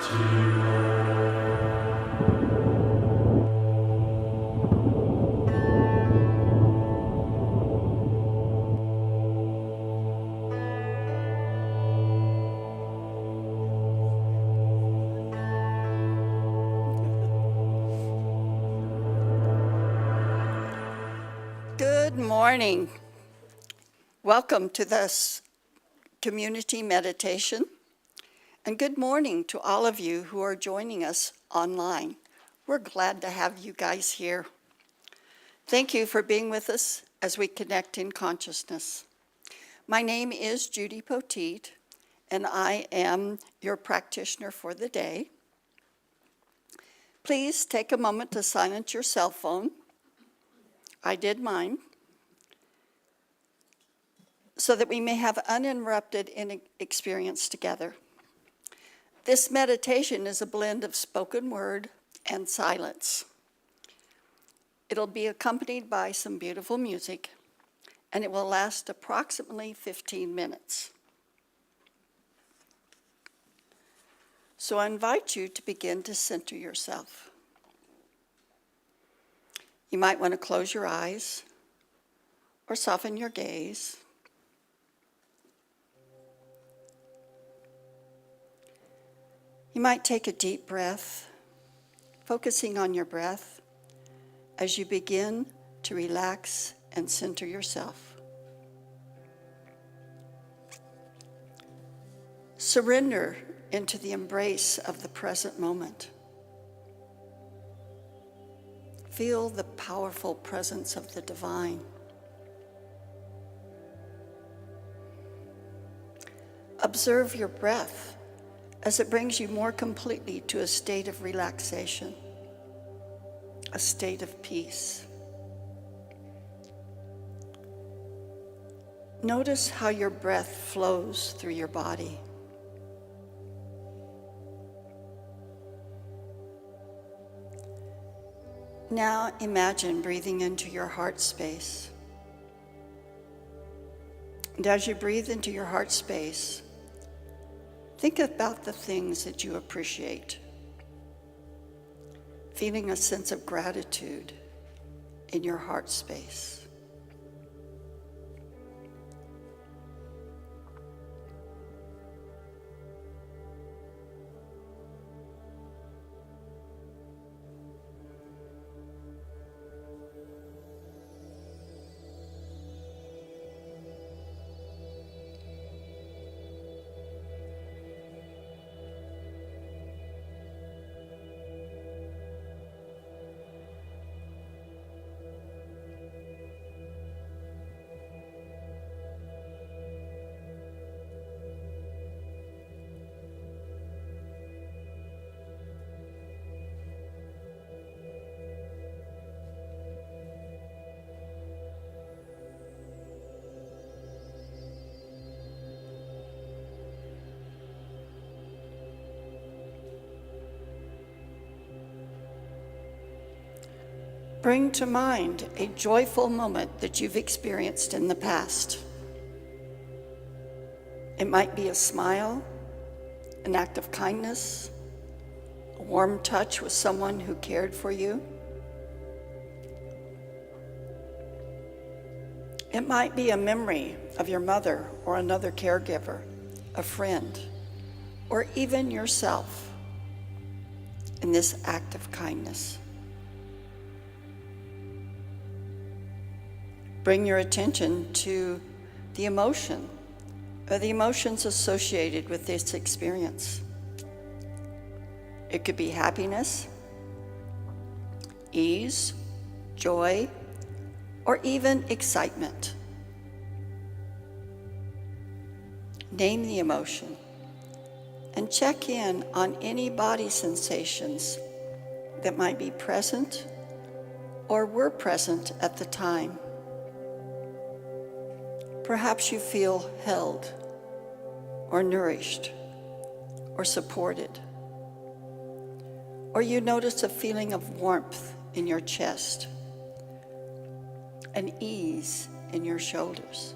Good morning. Welcome to this community meditation, and good morning to all of you who are joining us online. We're glad to have you guys here. Thank you for being with us as we connect in consciousness. My name is Judy Poteet, and I am your practitioner for the day. Please take a moment to silence your cell phone. I did mine, so that we may have uninterrupted experience together. This meditation is a blend of spoken word and silence. It'll be accompanied by some beautiful music, and it will last approximately 15 minutes. So I invite you to begin to center yourself. You might want to close your eyes or soften your gaze. You might take a deep breath, focusing on your breath as you begin to relax and center yourself. Surrender into the embrace of the present moment. Feel the powerful presence of the divine. Observe your breath as it brings you more completely to a state of relaxation, a state of peace. Notice how your breath flows through your body. Now imagine breathing into your heart space. And as you breathe into your heart space, think about the things that you appreciate, feeling a sense of gratitude in your heart space. Bring to mind a joyful moment that you've experienced in the past. It might be a smile, an act of kindness, a warm touch with someone who cared for you. It might be a memory of your mother or another caregiver, a friend, or even yourself in this act of kindness. Bring your attention to the emotion or the emotions associated with this experience. It could be happiness, ease, joy, or even excitement. Name the emotion and check in on any body sensations that might be present or were present at the time. Perhaps you feel held or nourished or supported, or you notice a feeling of warmth in your chest, an ease in your shoulders.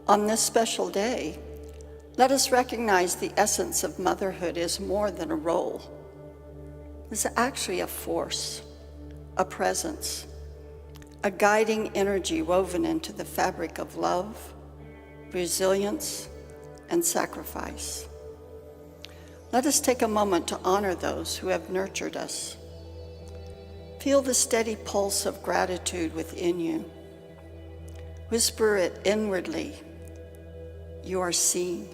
On this special day, let us recognize the essence of motherhood is more than a role. It's actually a force, a presence, a guiding energy woven into the fabric of love, resilience, and sacrifice. Let us take a moment to honor those who have nurtured us. Feel the steady pulse of gratitude within you. Whisper it inwardly. You are seen.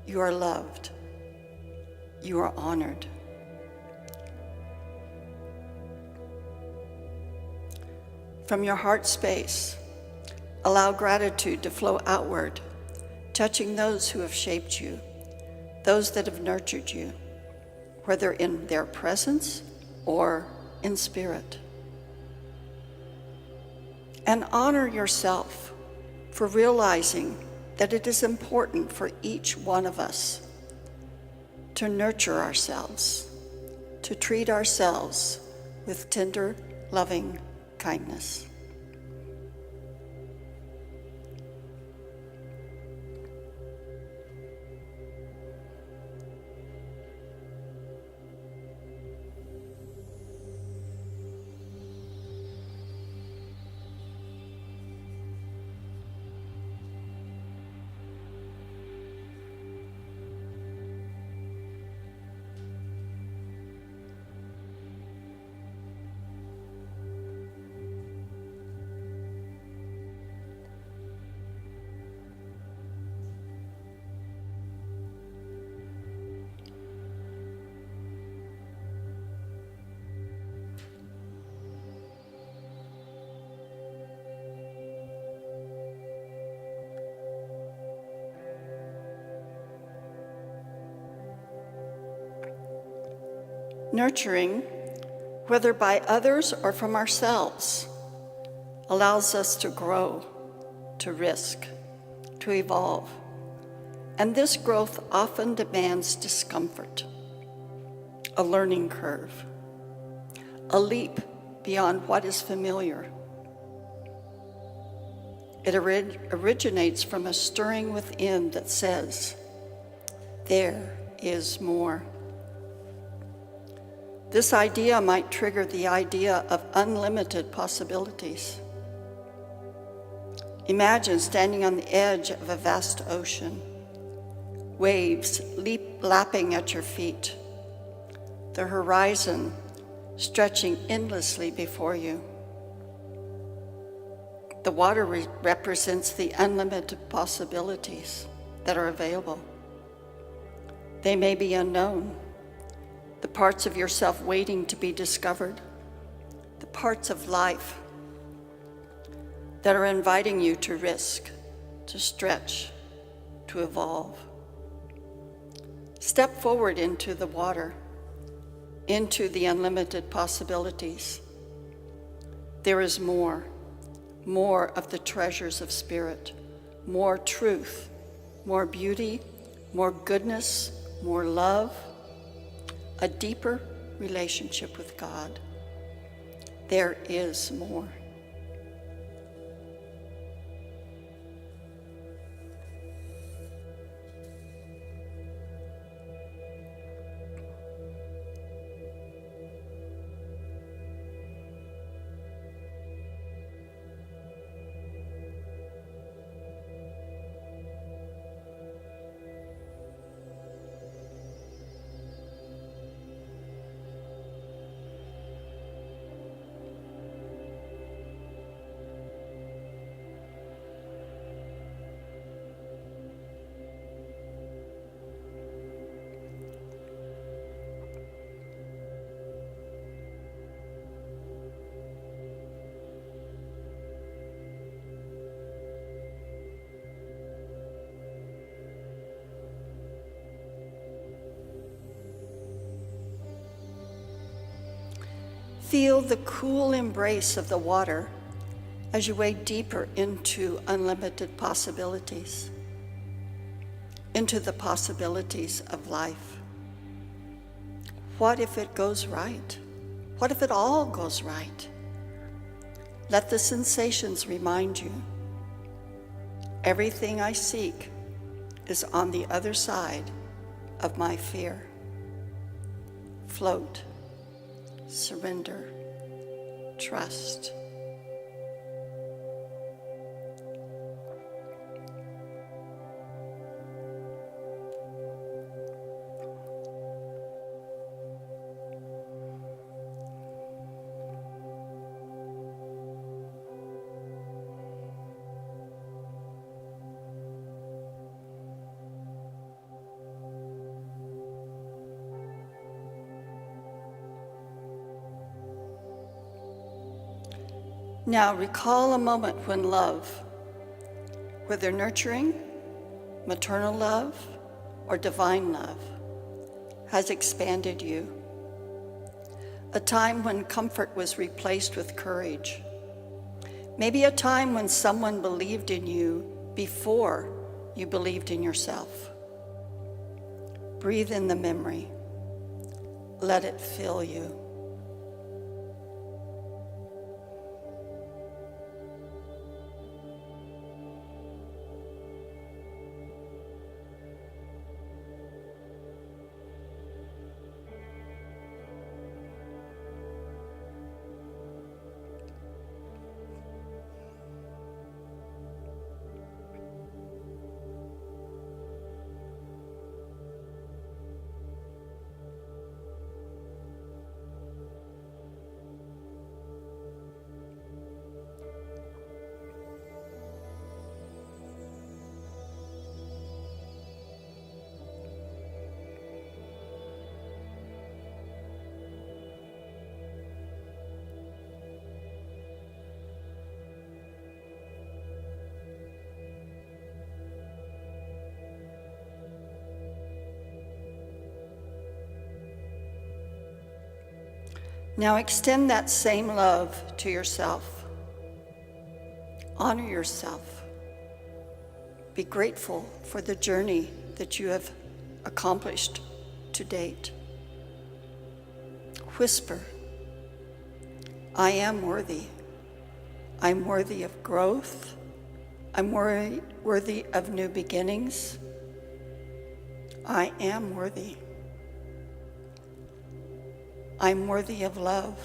You are loved. You are honored. From your heart space, allow gratitude to flow outward, touching those who have shaped you, those that have nurtured you, whether in their presence or in spirit. And honor yourself for realizing that it is important for each one of us to nurture ourselves, to treat ourselves with tender, loving kindness. Nurturing, whether by others or from ourselves, allows us to grow, to risk, to evolve. And this growth often demands discomfort, a learning curve, a leap beyond what is familiar. It originates from a stirring within that says, there is more. This idea might trigger the idea of unlimited possibilities. Imagine standing on the edge of a vast ocean, waves lapping at your feet, the horizon stretching endlessly before you. The water represents the unlimited possibilities that are available. They may be unknown, the parts of yourself waiting to be discovered, the parts of life that are inviting you to risk, to stretch, to evolve. Step forward into the water, into the unlimited possibilities. There is more of the treasures of spirit, more truth, more beauty, more goodness, more love, a deeper relationship with God. There is more. Feel the cool embrace of the water as you wade deeper into unlimited possibilities, into the possibilities of life. What if it goes right? What if it all goes right? Let the sensations remind you. Everything I seek is on the other side of my fear. Float, surrender, trust. Now recall a moment when love, whether nurturing, maternal love, or divine love, has expanded you. A time when comfort was replaced with courage. Maybe a time when someone believed in you before you believed in yourself. Breathe in the memory. Let it fill you. Now extend that same love to yourself. Honor yourself. Be grateful for the journey that you have accomplished to date. Whisper, I am worthy. I'm worthy of growth. I'm worthy of new beginnings. I am worthy. I'm worthy of love.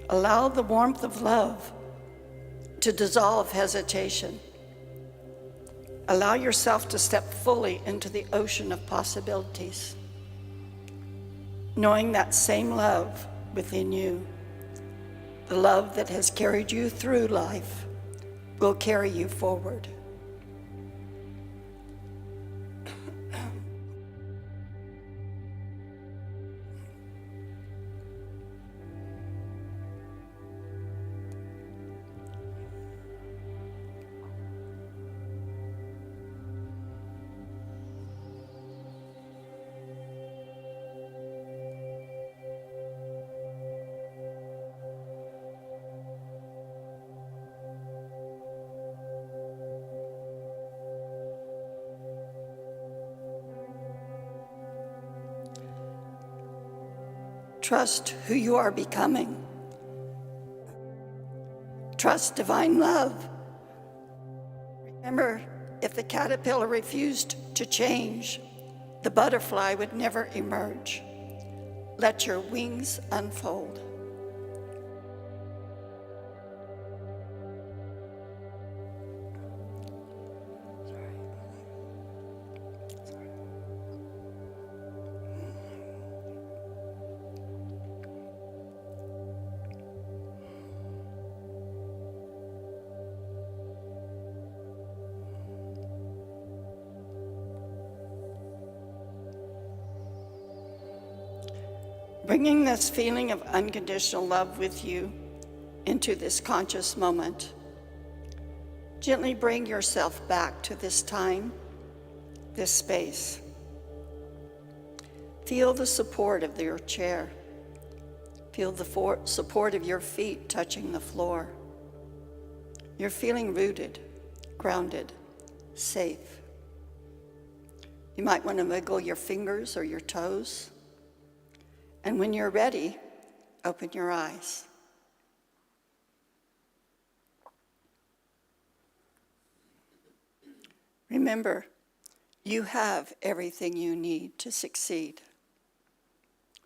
Allow the warmth of love to dissolve hesitation. Allow yourself to step fully into the ocean of possibilities, knowing that same love within you, the love that has carried you through life, will carry you forward. Trust who you are becoming. Trust divine love. Remember, if the caterpillar refused to change, the butterfly would never emerge. Let your wings unfold. Bringing this feeling of unconditional love with you into this conscious moment, gently bring yourself back to this time, this space. Feel the support of your chair. Feel the support of your feet touching the floor. You're feeling rooted, grounded, safe. You might want to wiggle your fingers or your toes. And when you're ready, open your eyes. Remember, you have everything you need to succeed,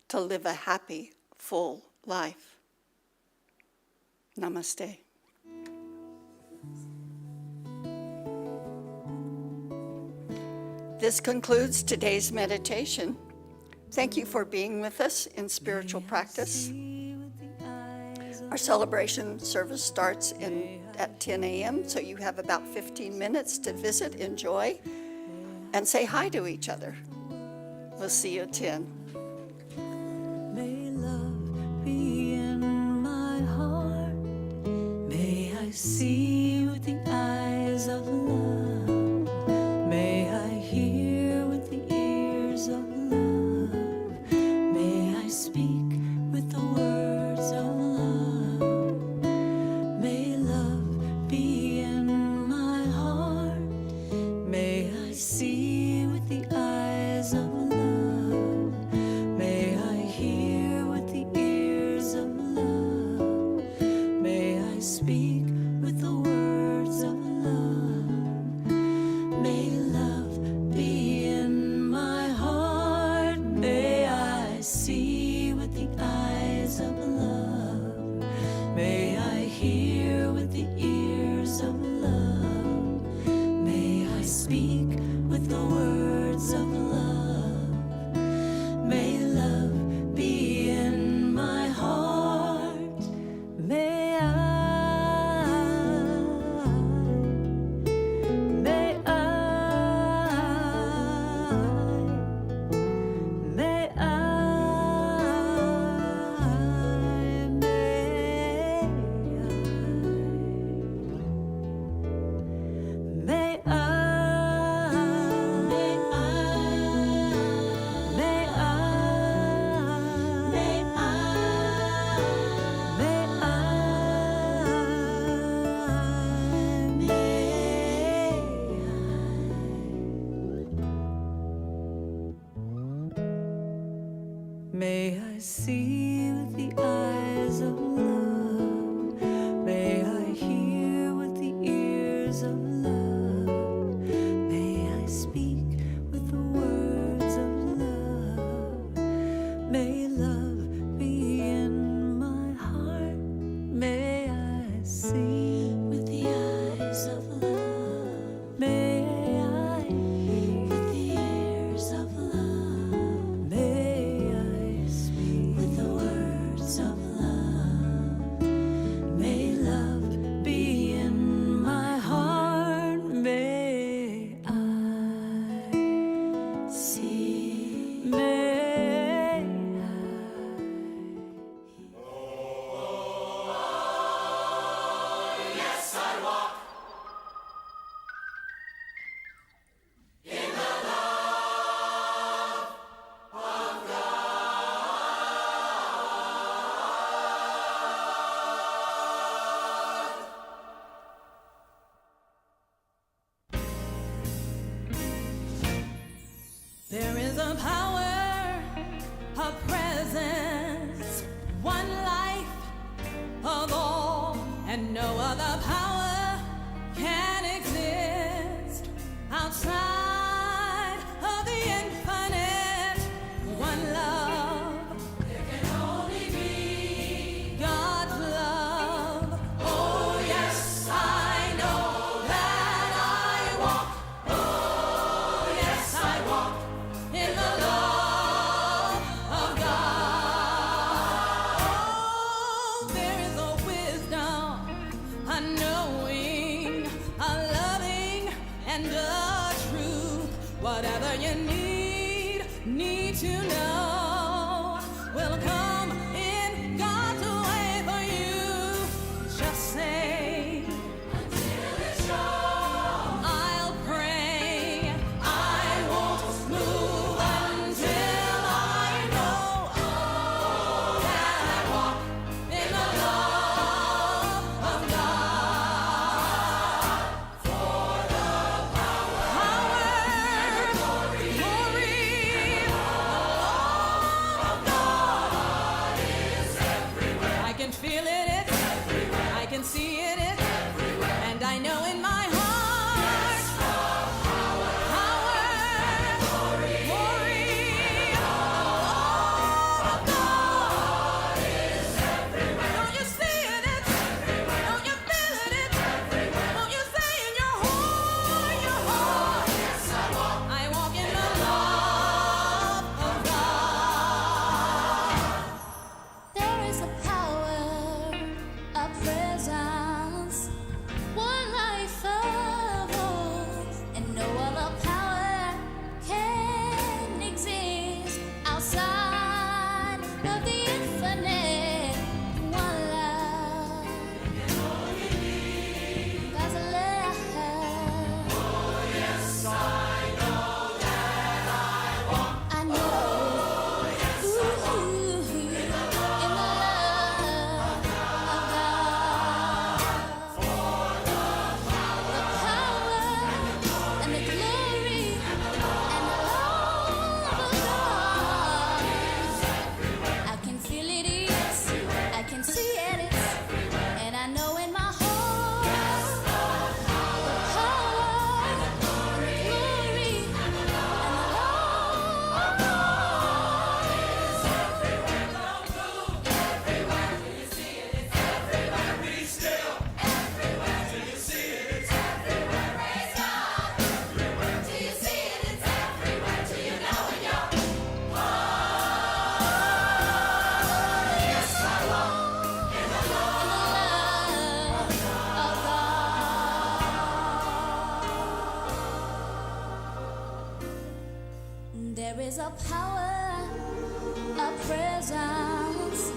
to live a happy, full life. Namaste. This concludes today's meditation. Thank you for being with us in spiritual practice. Our celebration service starts at 10 a.m., so you have about 15 minutes to visit, enjoy, and say hi to each other. We'll see you at 10. May love be in my heart. May I see with the eyes of love. May I hear with the ears of love. May I speak with the words of love. May love be in my heart. May I see with the eyes of love. May I hear with the ears of love. May I speak with the words of love. May love be in my heart. May I see with the eyes of love. May I hear with the ears of love. May I speak with the words of love. May love be in my heart. May I May I see with the eyes of love. May I hear with the ears of love. May I speak with the words of love. May love be in my heart. May I see with the eyes of love. May I hear with the ears of love. May I speak with the words of love. May love be in my heart. May I see. May There is a power, a presence, one life of all, and no other power can exist outside of the infinite. One love, there can only be God's love. Oh yes, I know that I walk. Oh yes, I walk in the love of God. Oh, there is a wisdom, a knowing, a loving, and a truth. Whatever you need to know will come in God's way for you. Just say, until it's shown, I'll pray. I won't move until I know that I walk in the love of God. For the power and glory of God. There is a power, a presence,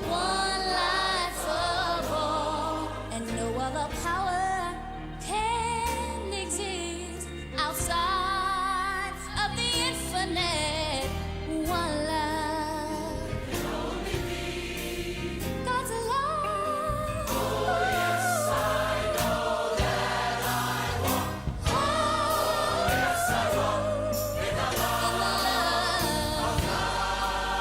one life for all, and no other power can exist outside of the infinite. One love, God's love. Oh, yes, I know that I walk. Oh, yes, I walk in the love of God.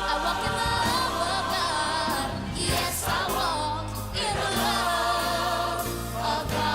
I walk in the love of God. Yes, I walk in the love of God.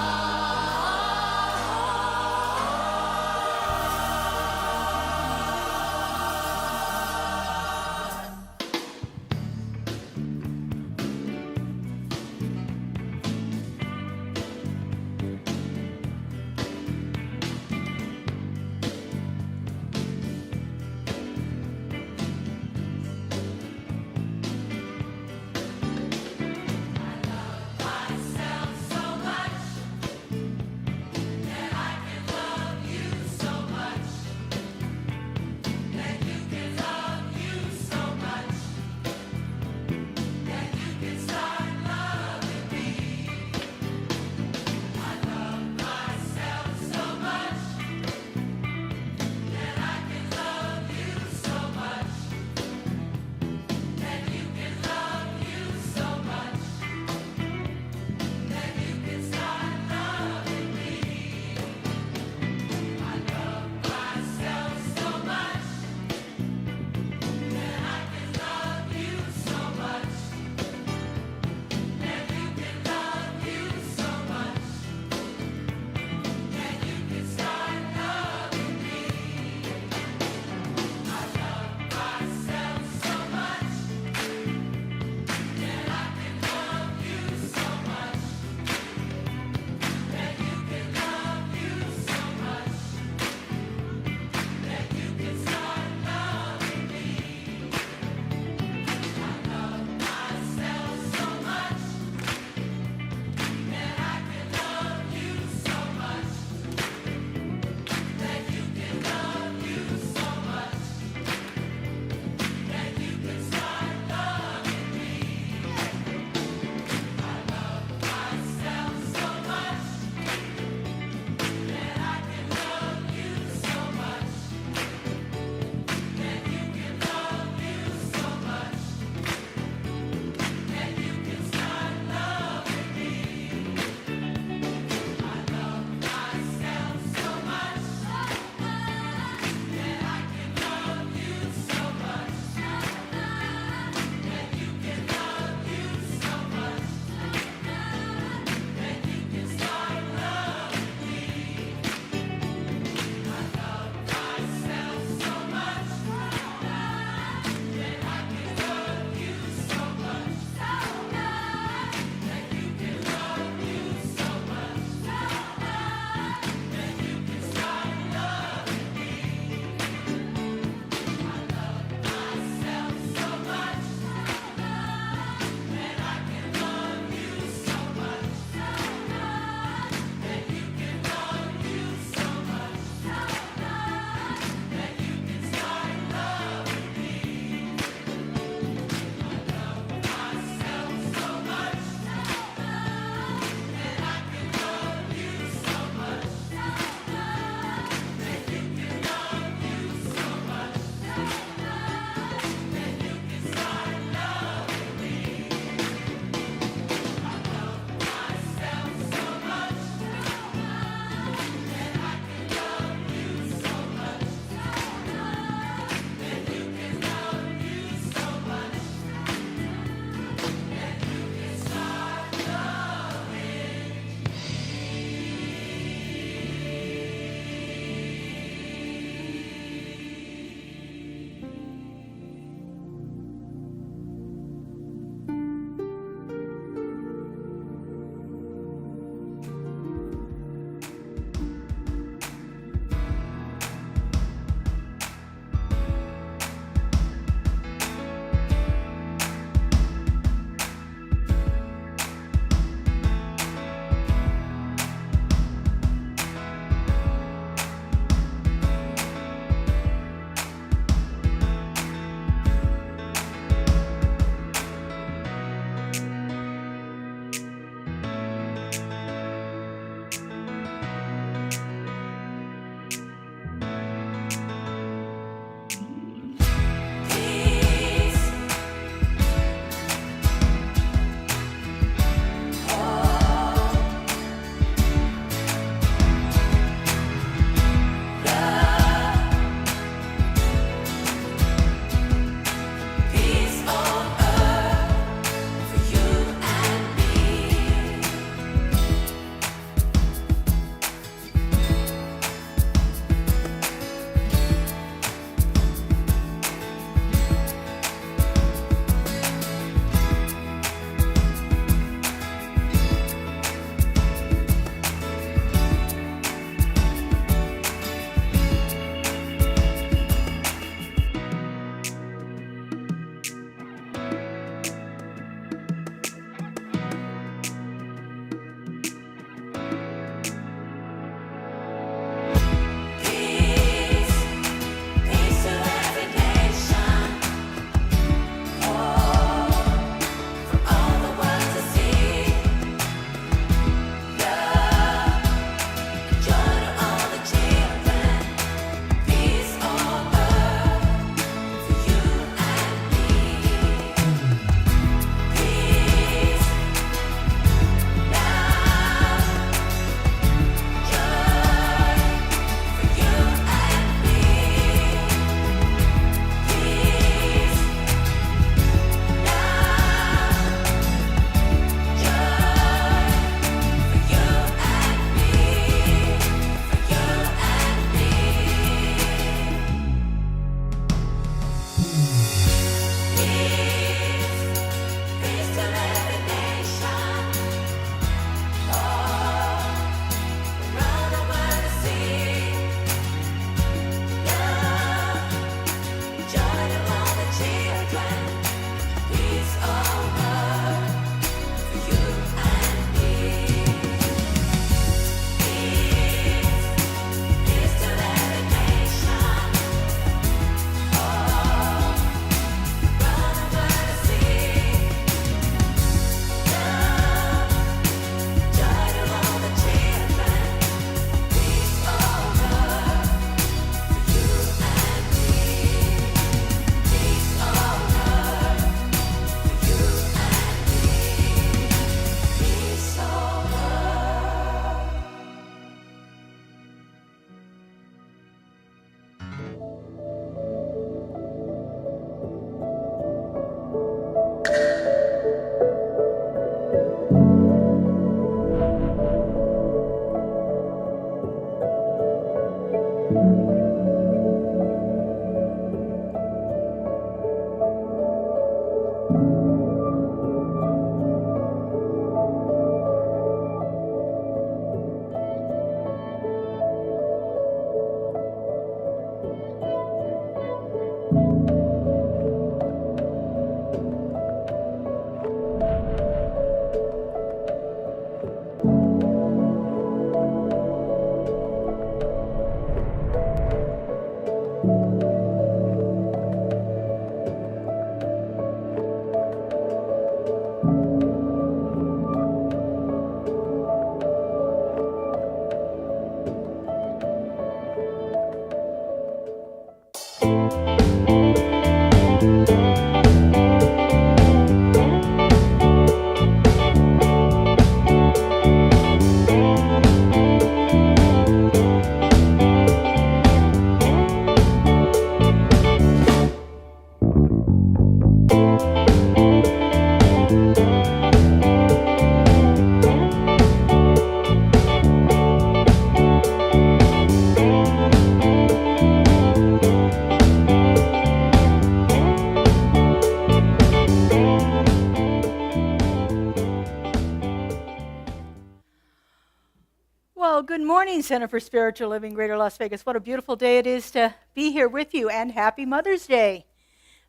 Well, good morning, Center for Spiritual Living, Greater Las Vegas. What a beautiful day it is to be here with you, and happy Mother's Day.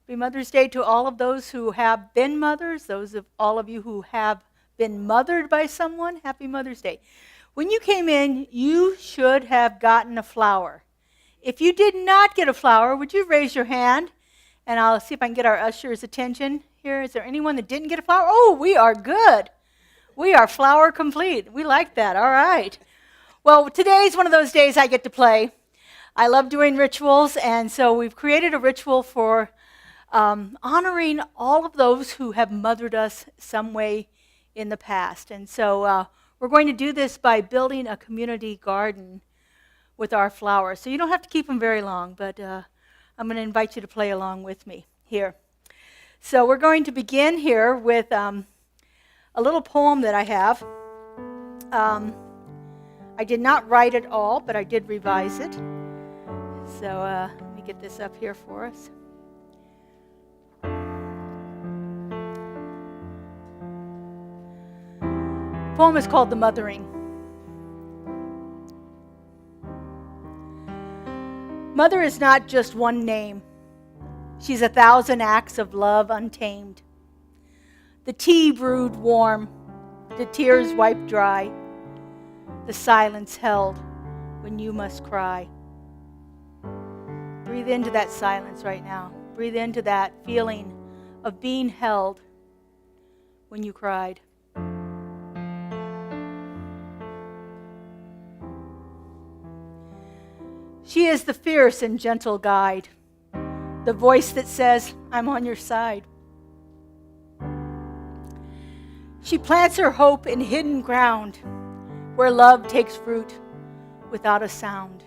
Happy Mother's Day to all of those who have been mothers, all of you who have been mothered by someone. Happy Mother's Day. When you came in, you should have gotten a flower. If you did not get a flower, would you raise your hand? And I'll see if I can get our usher's attention here. Is there anyone that didn't get a flower? Oh, we are good. We are flower complete. We like that. All right. Well, today's one of those days I get to play. I love doing rituals, and so we've created a ritual for honoring all of those who have mothered us some way in the past. And so we're going to do this by building a community garden with our flowers. So you don't have to keep them very long, but I'm going to invite you to play along with me here. So we're going to begin here with a little poem that I have. I did not write it all, but I did revise it. So let me get this up here for us. The poem is called The Mothering. Mother is not just one name. She's 1,000 acts of love untamed. The tea brewed warm, the tears wiped dry, the silence held when you must cry. Breathe into that silence right now. Breathe into that feeling of being held when you cried. She is the fierce and gentle guide, the voice that says, I'm on your side. She plants her hope in hidden ground, where love takes root without a sound.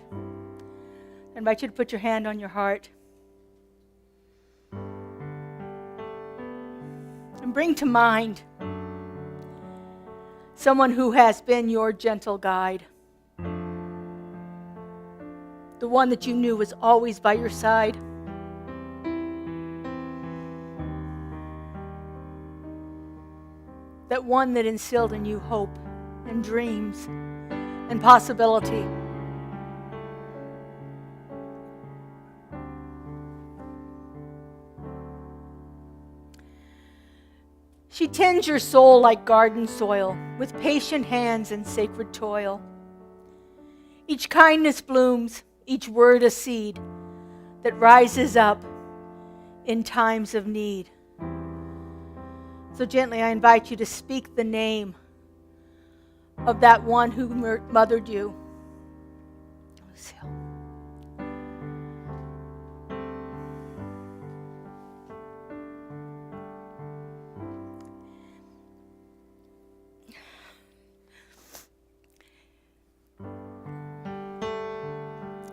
I invite you to put your hand on your heart and bring to mind someone who has been your gentle guide, the one that you knew was always by your side. That one that instilled in you hope and dreams and possibility. She tends your soul like garden soil, with patient hands and sacred toil. Each kindness blooms, each word a seed that rises up in times of need. So gently I invite you to speak the name of that one who mothered you. Lucille.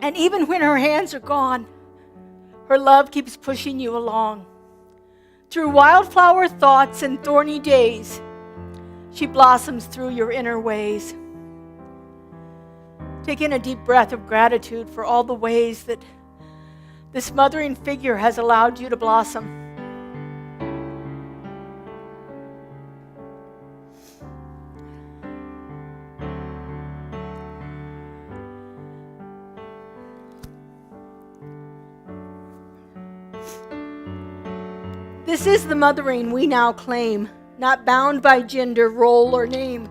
And even when her hands are gone, her love keeps pushing you along. Through wildflower thoughts and thorny days, she blossoms through your inner ways. Take in a deep breath of gratitude for all the ways that this mothering figure has allowed you to blossom. This is the mothering we now claim, not bound by gender, role, or name.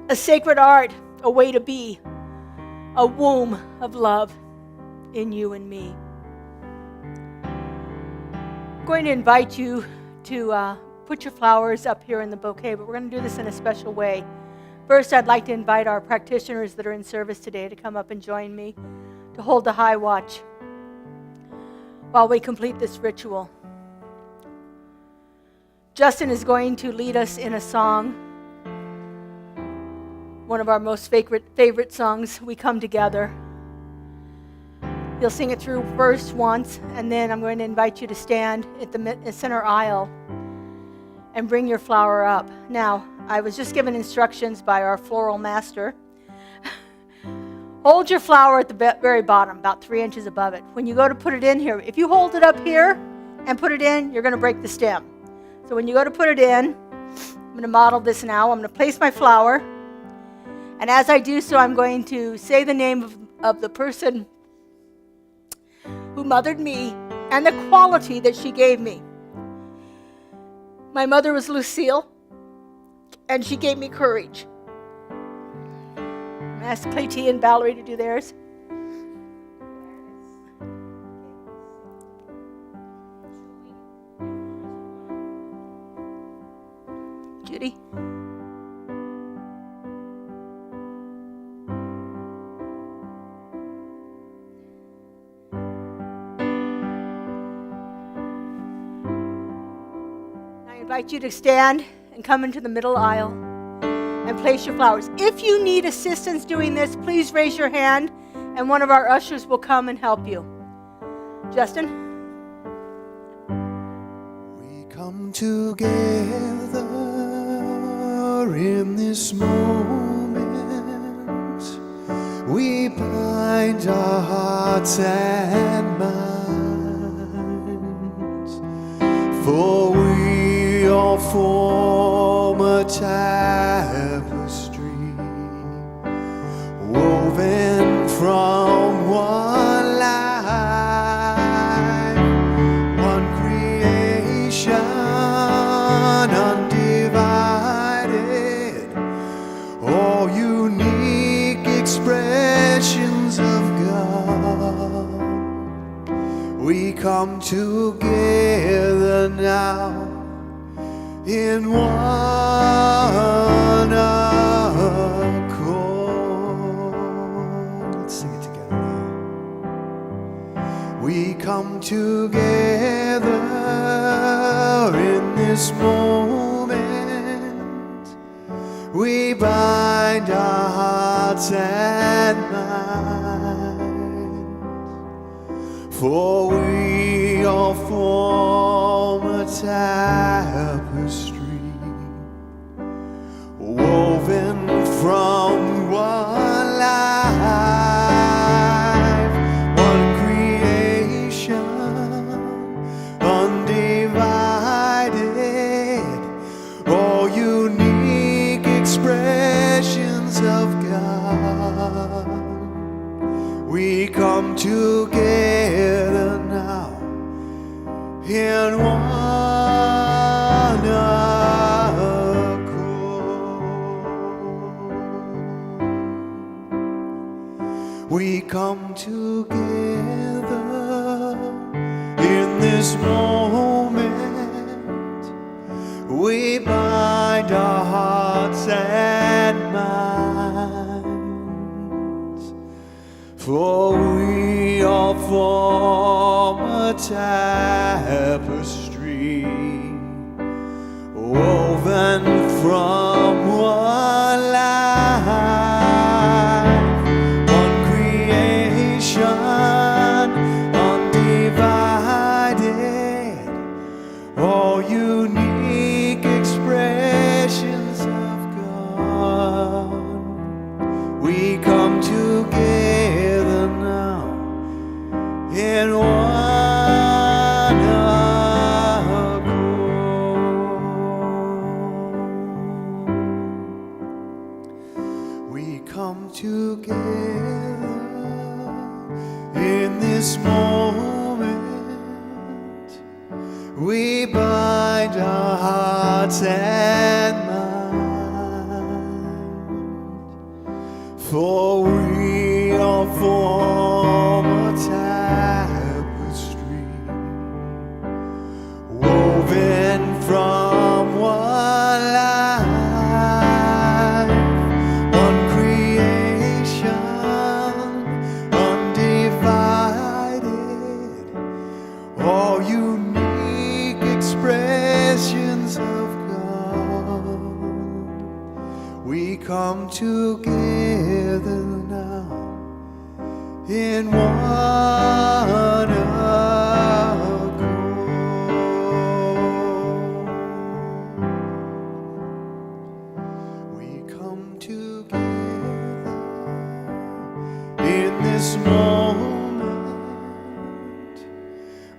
A sacred art, a way to be, a womb of love in you and me. I'm going to invite you to put your flowers up here in the bouquet, but we're going to do this in a special way. First, I'd like to invite our practitioners that are in service today to come up and join me to hold the high watch while we complete this ritual. Justin is going to lead us in a song, one of our most favorite songs, We Come Together. He'll sing it through first once, and then I'm going to invite you to stand at the center aisle and bring your flower up. Now, I was just given instructions by our floral master. Hold your flower at the very bottom, about 3 inches above it. When you go to put it in here, if you hold it up here and put it in, you're going to break the stem. So when you go to put it in, I'm going to model this now. I'm going to place my flower. And as I do so, I'm going to say the name of the person who mothered me and the quality that she gave me. My mother was Lucille, and she gave me courage. I'm going to ask Clayton and Valerie to do theirs. Judy. I invite you to stand and come into the middle aisle and place your flowers. If you need assistance doing this, please raise your hand and one of our ushers will come and help you. Justin? We come together in this moment. We bind our hearts and minds, for we all form a tapestry woven from one life, one creation, undivided, all unique expressions of God. We come together now in one accord. Let's sing it together now. We come together in this moment. We bind our hearts and minds, for we all form a tapestry woven from one life, one creation, undivided, all unique expressions of God. We come together now in one accord. We come together in this moment. We bind our hearts and minds, for we all form a tapestry woven from one life, one creation, undivided, all unique expressions of God. We come this moment, we bind our hearts and minds, for we all form a tapestry woven from one life, one creation, undivided, all unique expressions of God. We come together now in one accord. We come together in this moment.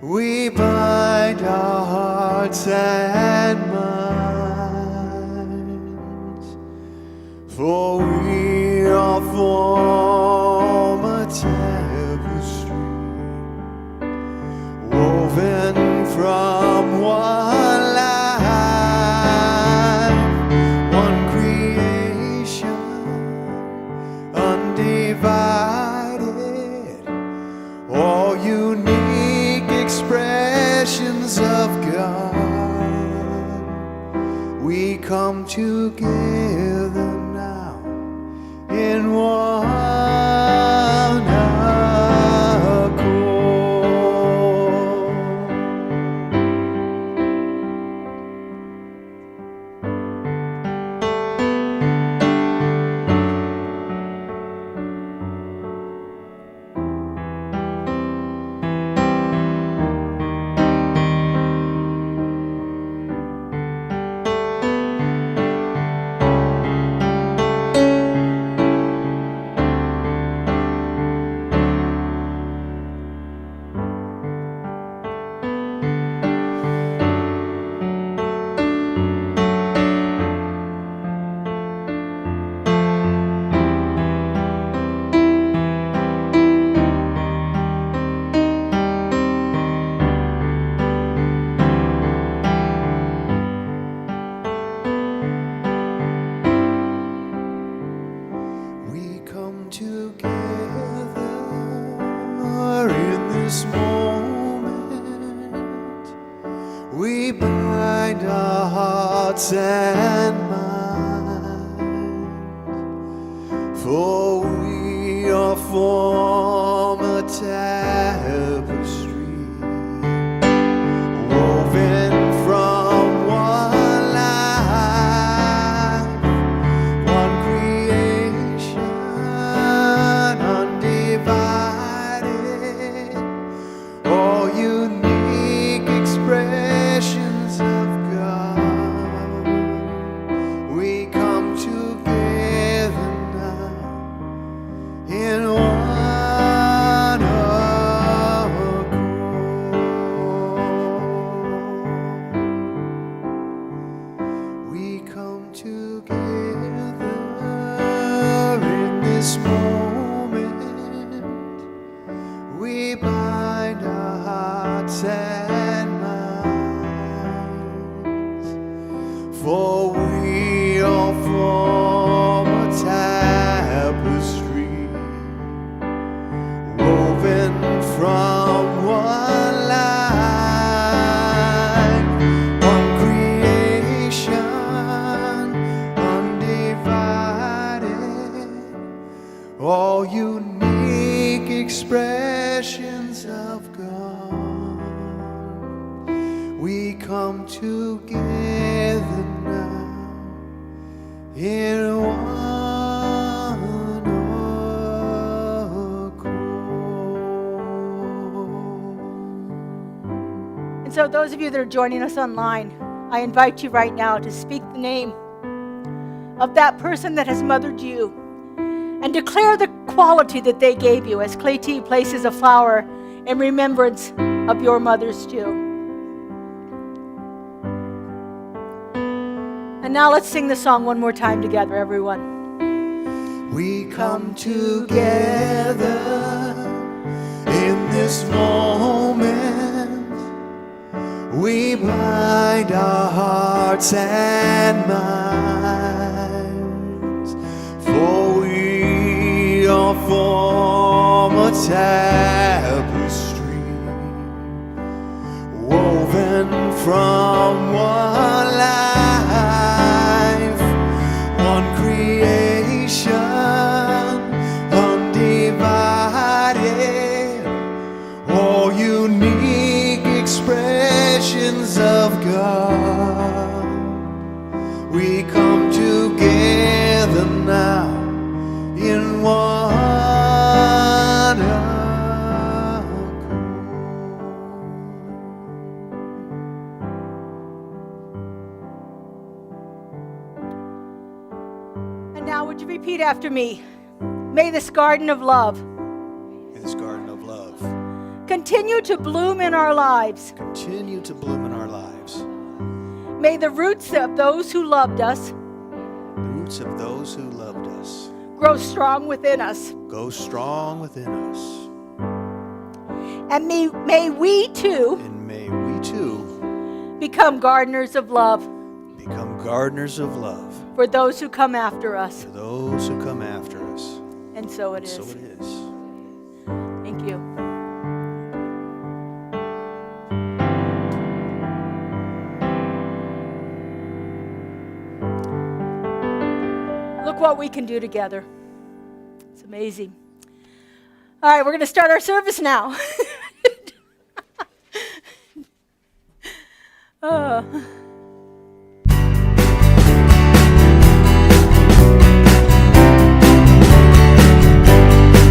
We bind our hearts and minds, for we are form a tapestry woven from one life, one creation, undivided, all unique expressions of God. We come together now in one accord. We come together in this moment. We bind our hearts and minds, for we are form a tapestry woven from one life, one creation, undivided, all unique expressions of God. We come together now in one accord. We come together in this moment. We bind our hearts and minds, for we all form a tapestry woven from one life, one creation, undivided, all unique expressions of God. We come together now in one accord. And so, those of you that are joining us online, I invite you right now to speak the name of that person that has mothered you and declare the quality that they gave you as Clay T places a flower in remembrance of your mother's stew. And now let's sing the song one more time together, everyone. We come together in this bind our hearts and minds, for we all form a tapestry woven from one life, one creation, undivided, all unique expressions of God. We come together now in one accord. And now, would you repeat after me? May this garden of love May this garden of love continue to bloom in our lives. continue to bloom in our lives. May the roots of those who loved us The roots of those who loved us grow strong within us. go strong within us. And may we too And may we too become gardeners of love become gardeners of love for those who come after us. for those who come after us. And so it is. So it is. Thank you. Look what we can do together. It's amazing. All right, we're going to start our service now.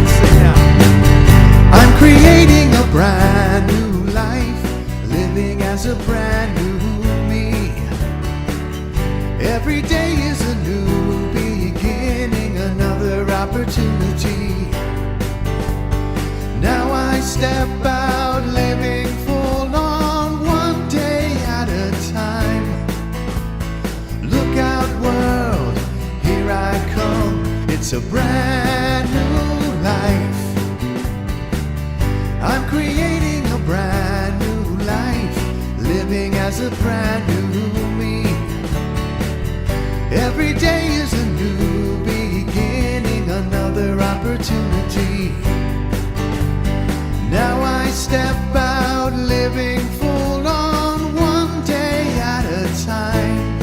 Sing now. I'm creating a brand new life, living as a brand new me. Every day is a new beginning, another opportunity. Now I step out living full on, one day at a time. Look out world, here I come, it's a brand new life. I'm creating a brand new life, living as a brand new me. Every day is a new beginning, another opportunity. Now I step out living full on, one day at a time.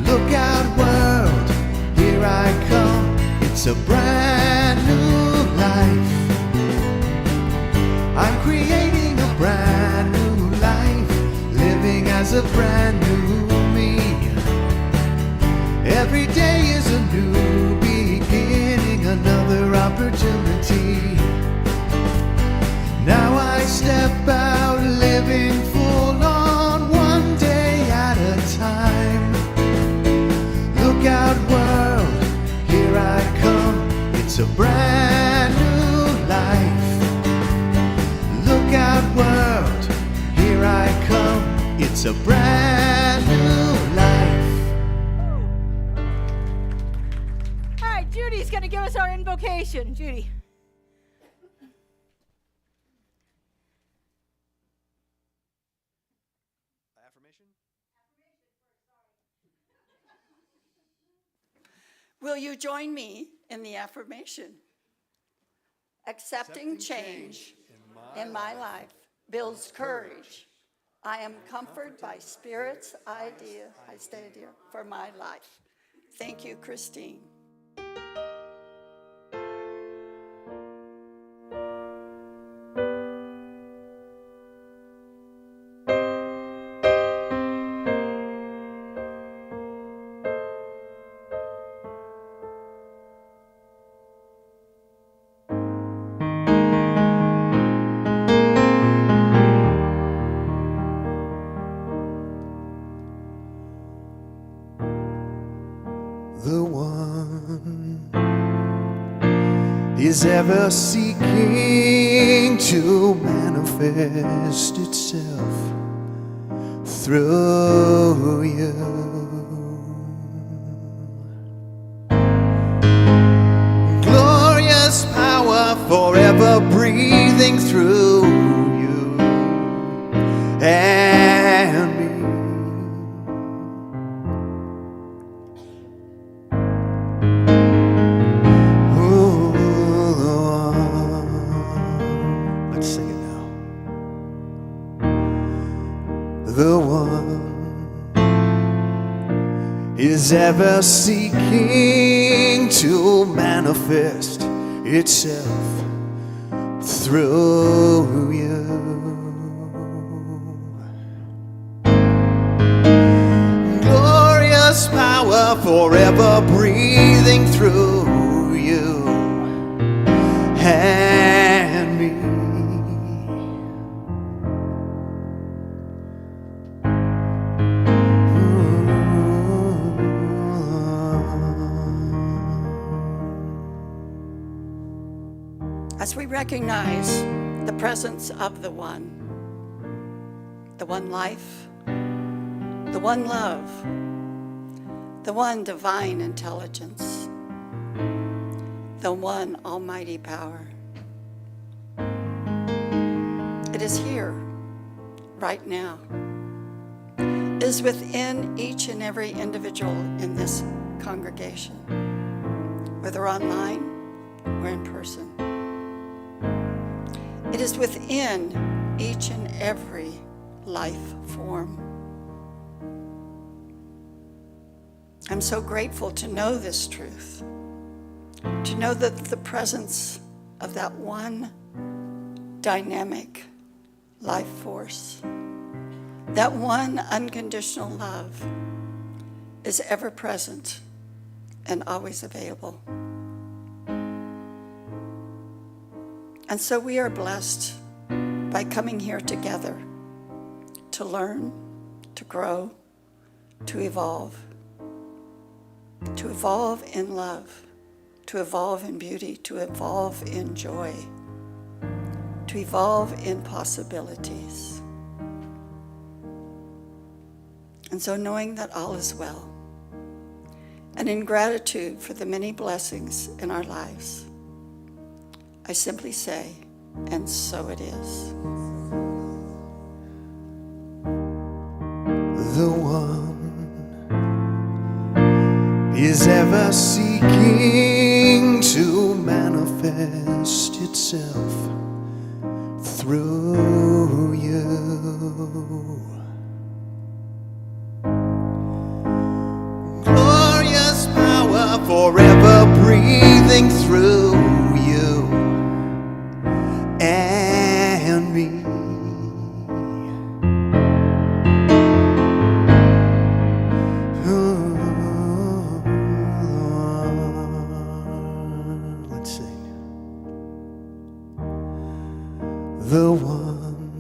Look out world, here I come, it's a brand new life. I'm creating a brand new life, living as a brand new me. Every day is a new beginning, another opportunity. Now I step out living full on, one day at a time. Look out world, here I come, it's a brand new life. Look out world, here I come, it's a brand new life. All right, Judy's going to give us our invocation. Judy. Will you join me in the affirmation? Accepting change in my life builds courage. I am comforted by Spirit's idea for my life. Thank you, Christine. The one is ever seeking to manifest itself through you. Glorious power forever breathing through you. And Let's sing it now. The one is ever seeking to manifest itself through you. Glorious power forever breathing through you and me. As we recognize the presence of the one life, the one love, the one divine intelligence, the one almighty power, it is here, right now, is within each and every individual in this congregation, whether online or in person. It is within each and every life form. I'm so grateful to know this truth, to know that the presence of that one dynamic life force, that one unconditional love is ever present and always available. And so we are blessed by coming here together to learn, to grow, to evolve in love, to evolve in beauty, to evolve in joy, to evolve in possibilities. And so knowing that all is well, and in gratitude for the many blessings in our lives, I simply say, and so it is. The one is ever seeking to manifest itself through you. Glorious power forever breathing through you and me. Let's sing. The one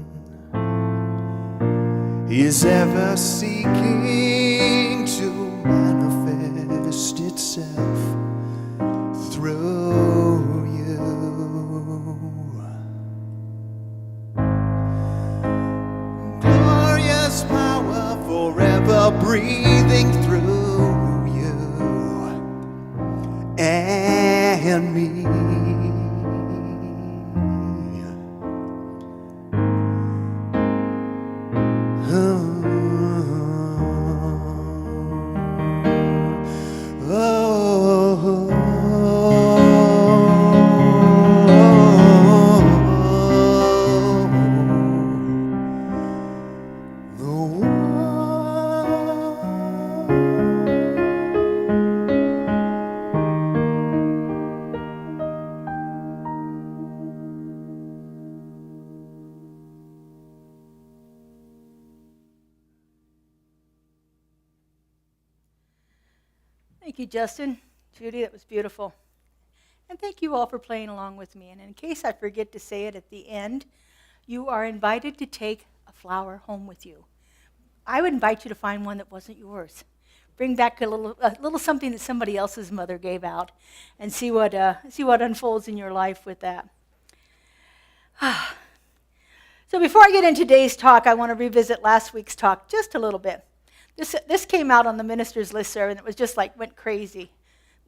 is ever seeking to manifest itself through you. Glorious power forever breathing through you and me. Thank you, Justin. Judy, that was beautiful. And thank you all for playing along with me. And in case I forget to say it at the end, you are invited to take a flower home with you. I would invite you to find one that wasn't yours. Bring back a little something that somebody else's mother gave out, and see what unfolds in your life with that. So before I get into today's talk, I want to revisit last week's talk just a little bit. This came out on the ministers' listserv, and it was just like went crazy.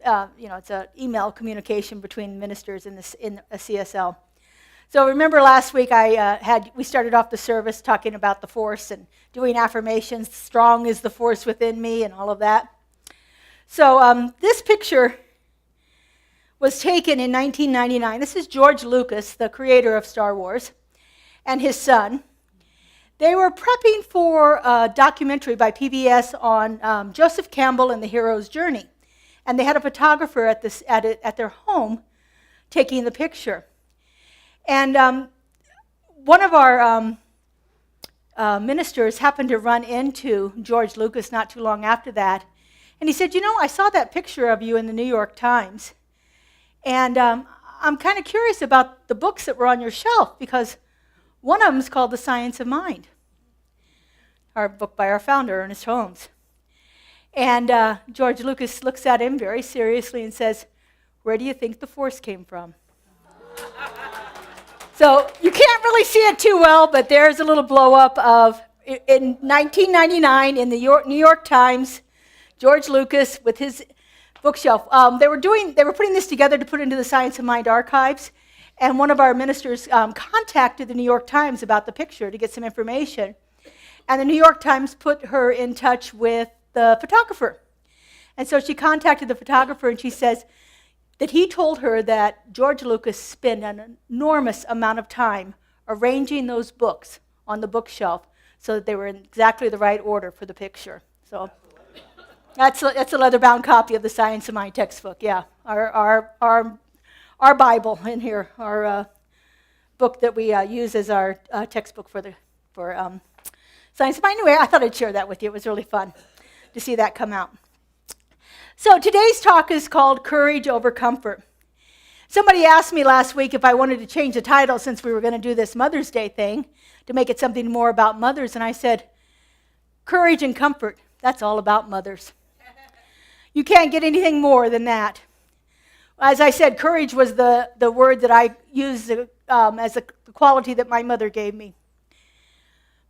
It's an email communication between ministers in a CSL. So remember last week we started off the service talking about the force and doing affirmations, strong is the force within me and all of that. So this picture was taken in 1999. This is George Lucas, the creator of Star Wars. and his son. They were prepping for a documentary by PBS on Joseph Campbell and the hero's journey. And they had a photographer at their home taking the picture. And one of our ministers happened to run into George Lucas not too long after that. And he said, I saw that picture of you in the New York Times. And I'm kind of curious about the books that were on your shelf, because one of them is called The Science of Mind, our book by our founder, Ernest Holmes. And George Lucas looks at him very seriously and says, "Where do you think the Force came from?" So you can't really see it too well, but there's a little blow-up of, in 1999, in the New York Times, George Lucas with his bookshelf. They were putting this together to put into the Science of Mind archives, and one of our ministers contacted the New York Times about the picture to get some information. And the New York Times put her in touch with the photographer. And so she contacted the photographer, and she says that he told her that George Lucas spent an enormous amount of time arranging those books on the bookshelf so that they were in exactly the right order for the picture. So that's a leather-bound copy of the Science of Mind textbook. Yeah, our Bible in here, our book that we use as our textbook for Science of Mind. Anyway, I thought I'd share that with you. It was really fun to see that come out. So today's talk is called Courage Over Comfort. Somebody asked me last week if I wanted to change the title, since we were going to do this Mother's Day thing, to make it something more about mothers, and I said, courage and comfort, that's all about mothers. You can't get anything more than that. As I said, courage was the word that I used as a quality that my mother gave me.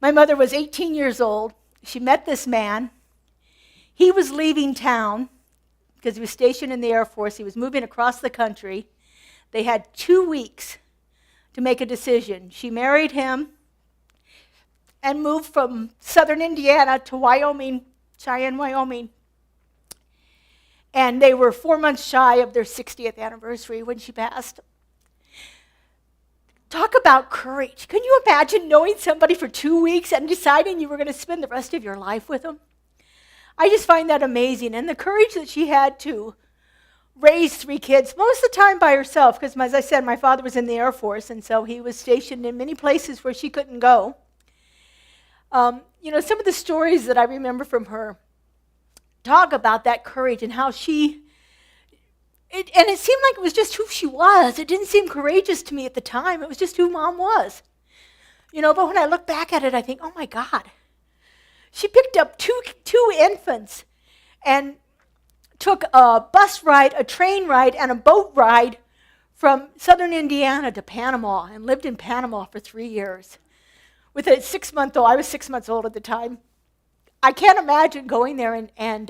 My mother was 18 years old. She met this man. He was leaving town because he was stationed in the Air Force. He was moving across the country. They had 2 weeks to make a decision. She married him and moved from southern Indiana to Wyoming, Cheyenne, Wyoming. And they were 4 months shy of their 60th anniversary when she passed. Talk about courage. Can you imagine knowing somebody for 2 weeks and deciding you were going to spend the rest of your life with them? I just find that amazing. And the courage that she had to raise 3 kids, most of the time by herself, because as I said, my father was in the Air Force, and so he was stationed in many places where she couldn't go. Some of the stories that I remember from her talk about that courage and how and it seemed like it was just who she was. It didn't seem courageous to me at the time. It was just who Mom was. But when I look back at it, I think, oh my God. She picked up two infants and took a bus ride, a train ride, and a boat ride from southern Indiana to Panama, and lived in Panama for 3 years. With a 6-month-old, I was 6 months old at the time. I can't imagine going there and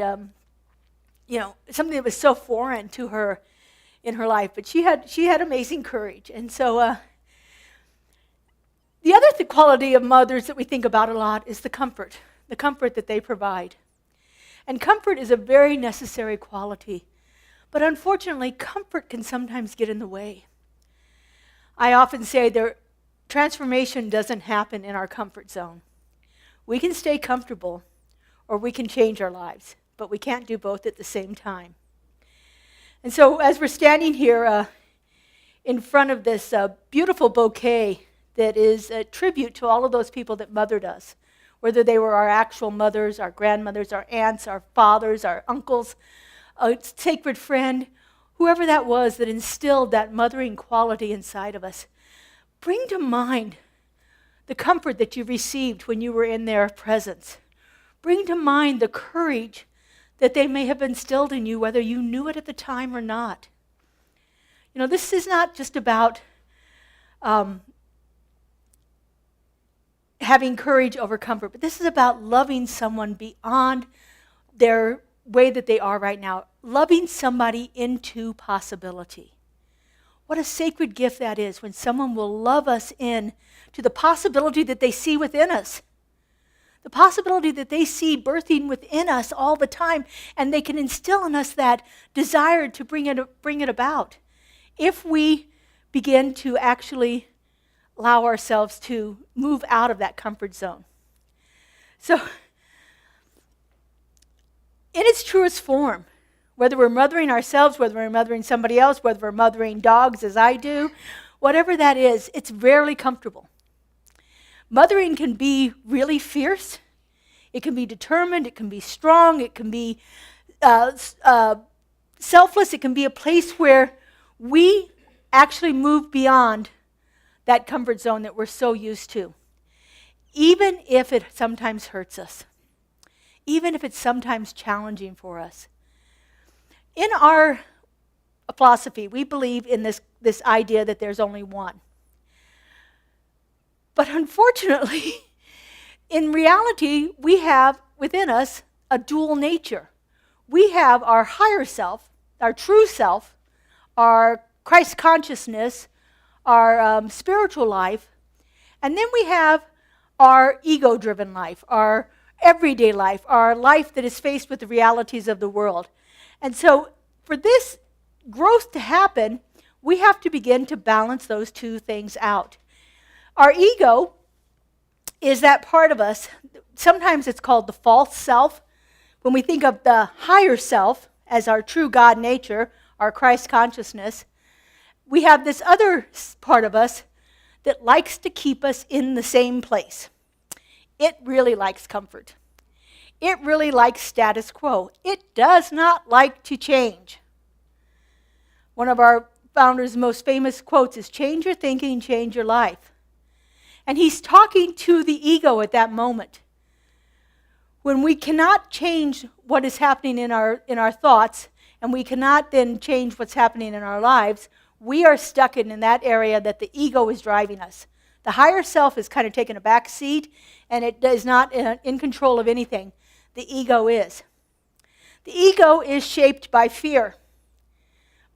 something that was so foreign to her in her life. But she had amazing courage. And so the other quality of mothers that we think about a lot is the comfort that they provide. And comfort is a very necessary quality. But unfortunately, comfort can sometimes get in the way. I often say transformation doesn't happen in our comfort zone. We can stay comfortable, or we can change our lives, but we can't do both at the same time. And so as we're standing here in front of this beautiful bouquet that is a tribute to all of those people that mothered us, whether they were our actual mothers, our grandmothers, our aunts, our fathers, our uncles, a sacred friend, whoever that was that instilled that mothering quality inside of us, bring to mind the comfort that you received when you were in their presence. Bring to mind the courage that they may have instilled in you, whether you knew it at the time or not. This is not just about having courage over comfort, but this is about loving someone beyond their way that they are right now, loving somebody into possibility. What a sacred gift that is when someone will love us in to the possibility that they see within us. The possibility that they see birthing within us all the time, and they can instill in us that desire to bring it about. If we begin to actually allow ourselves to move out of that comfort zone. So, in its truest form, whether we're mothering ourselves, whether we're mothering somebody else, whether we're mothering dogs as I do, whatever that is, it's rarely comfortable. Mothering can be really fierce. It can be determined. It can be strong. It can be selfless. It can be a place where we actually move beyond that comfort zone that we're so used to, even if it sometimes hurts us, even if it's sometimes challenging for us. In our philosophy, we believe in this idea that there's only one. But unfortunately, in reality, we have within us a dual nature. We have our higher self, our true self, our Christ consciousness, our spiritual life, and then we have our ego-driven life, our everyday life, our life that is faced with the realities of the world. And so for this growth to happen, we have to begin to balance those two things out. Our ego is that part of us, sometimes it's called the false self. When we think of the higher self as our true God nature, our Christ consciousness, we have this other part of us that likes to keep us in the same place. It really likes comfort. It really likes status quo. It does not like to change. One of our founders' most famous quotes is, "Change your thinking, change your life." And he's talking to the ego at that moment. When we cannot change what is happening in our thoughts, and we cannot then change what's happening in our lives, we are stuck in that area that the ego is driving us. The higher self is kind of taking a back seat, and it is not in control of anything. The ego is. The ego is shaped by fear,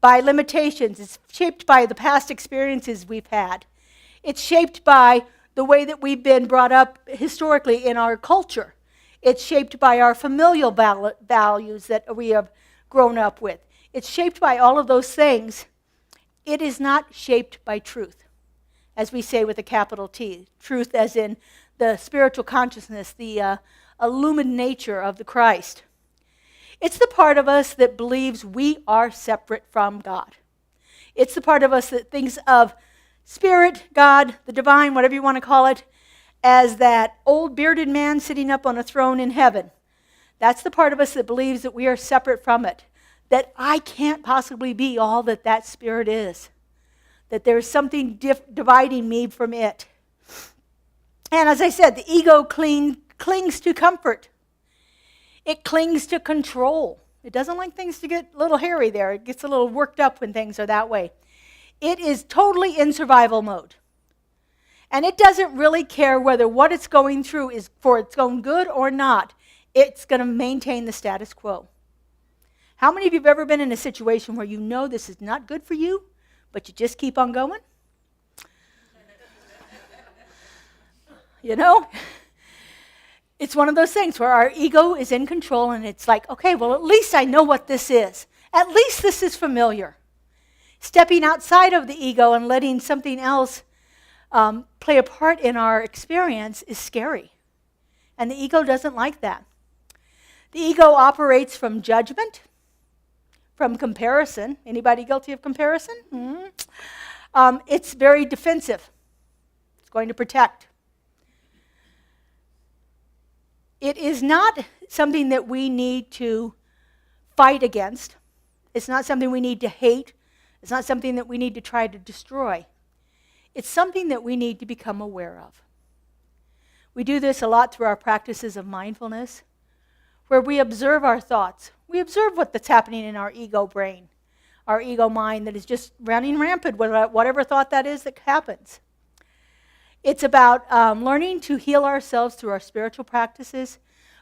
by limitations. It's shaped by the past experiences we've had. It's shaped by the way that we've been brought up historically in our culture. It's shaped by our familial values that we have grown up with. It's shaped by all of those things. It is not shaped by truth, as we say with a capital T. Truth as in the spiritual consciousness, the illumined nature of the Christ. It's the part of us that believes we are separate from God. It's the part of us that thinks of Spirit, God, the divine, whatever you want to call it, as that old bearded man sitting up on a throne in heaven. That's the part of us that believes that we are separate from it, that I can't possibly be all that that Spirit is, that there's something dividing me from it. And as I said, the ego clings to comfort. It clings to control. It doesn't like things to get a little hairy there. It gets a little worked up when things are that way. It is totally in survival mode. And it doesn't really care whether what it's going through is for its own good or not. It's going to maintain the status quo. How many of you have ever been in a situation where you know this is not good for you, but you just keep on going? You know? It's one of those things where our ego is in control and it's like, okay, well, at least I know what this is. At least this is familiar. Stepping outside of the ego and letting something else play a part in our experience is scary. And the ego doesn't like that. The ego operates from judgment, from comparison. Anybody guilty of comparison? Mm-hmm. It's very defensive. It's going to protect. It is not something that we need to fight against. It's not something we need to hate. It's not something that we need to try to destroy. It's something that we need to become aware of. We do this a lot through our practices of mindfulness, where we observe our thoughts. We observe what's happening in our ego brain, our ego mind that is just running rampant with whatever thought that is that happens. It's about learning to heal ourselves through our spiritual practices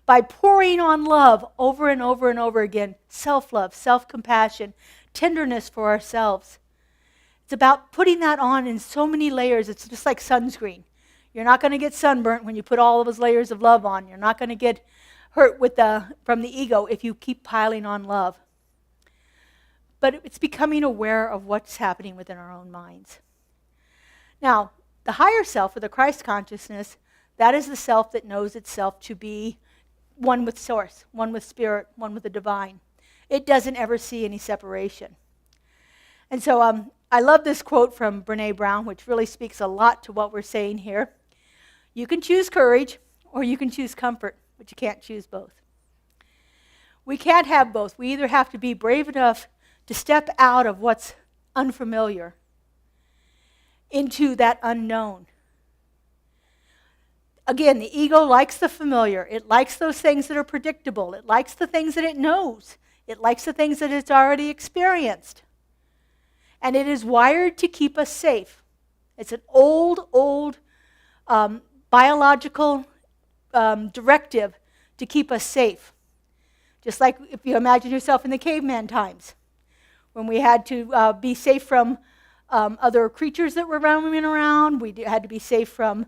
by pouring on love over and over and over again, self-love, self-compassion, tenderness for ourselves. It's about putting that on in so many layers. It's just like sunscreen. You're not going to get sunburnt when you put all of those layers of love on. You're not going to get hurt from the ego if you keep piling on love. But it's becoming aware of what's happening within our own minds. Now, The higher self, or the Christ consciousness, that is the self that knows itself to be one with source, one with spirit, one with the divine. It doesn't ever see any separation. And so I love this quote from Brene Brown, which really speaks a lot to what we're saying here. You can choose courage or you can choose comfort, but you can't choose both. We can't have both. We either have to be brave enough to step out of what's unfamiliar into that unknown. Again, the ego likes the familiar. It likes those things that are predictable. It likes the things that it knows. It likes the things that it's already experienced. And it is wired to keep us safe. It's an old biological directive to keep us safe. Just like if you imagine yourself in the caveman times, when we had to be safe from other creatures that were roaming around, we had to be safe from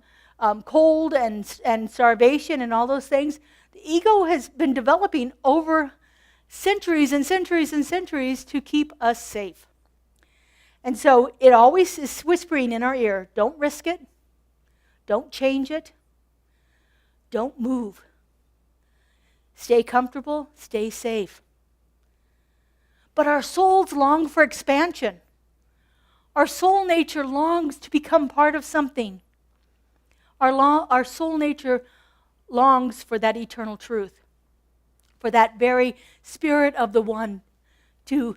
cold and starvation and all those things. The ego has been developing over centuries and centuries and centuries to keep us safe. And so it always is whispering in our ear, don't risk it, don't change it, don't move. Stay comfortable, stay safe. But our souls long for expansion. Our soul nature longs to become part of something. Our soul nature longs for that eternal truth, for that very Spirit of the One to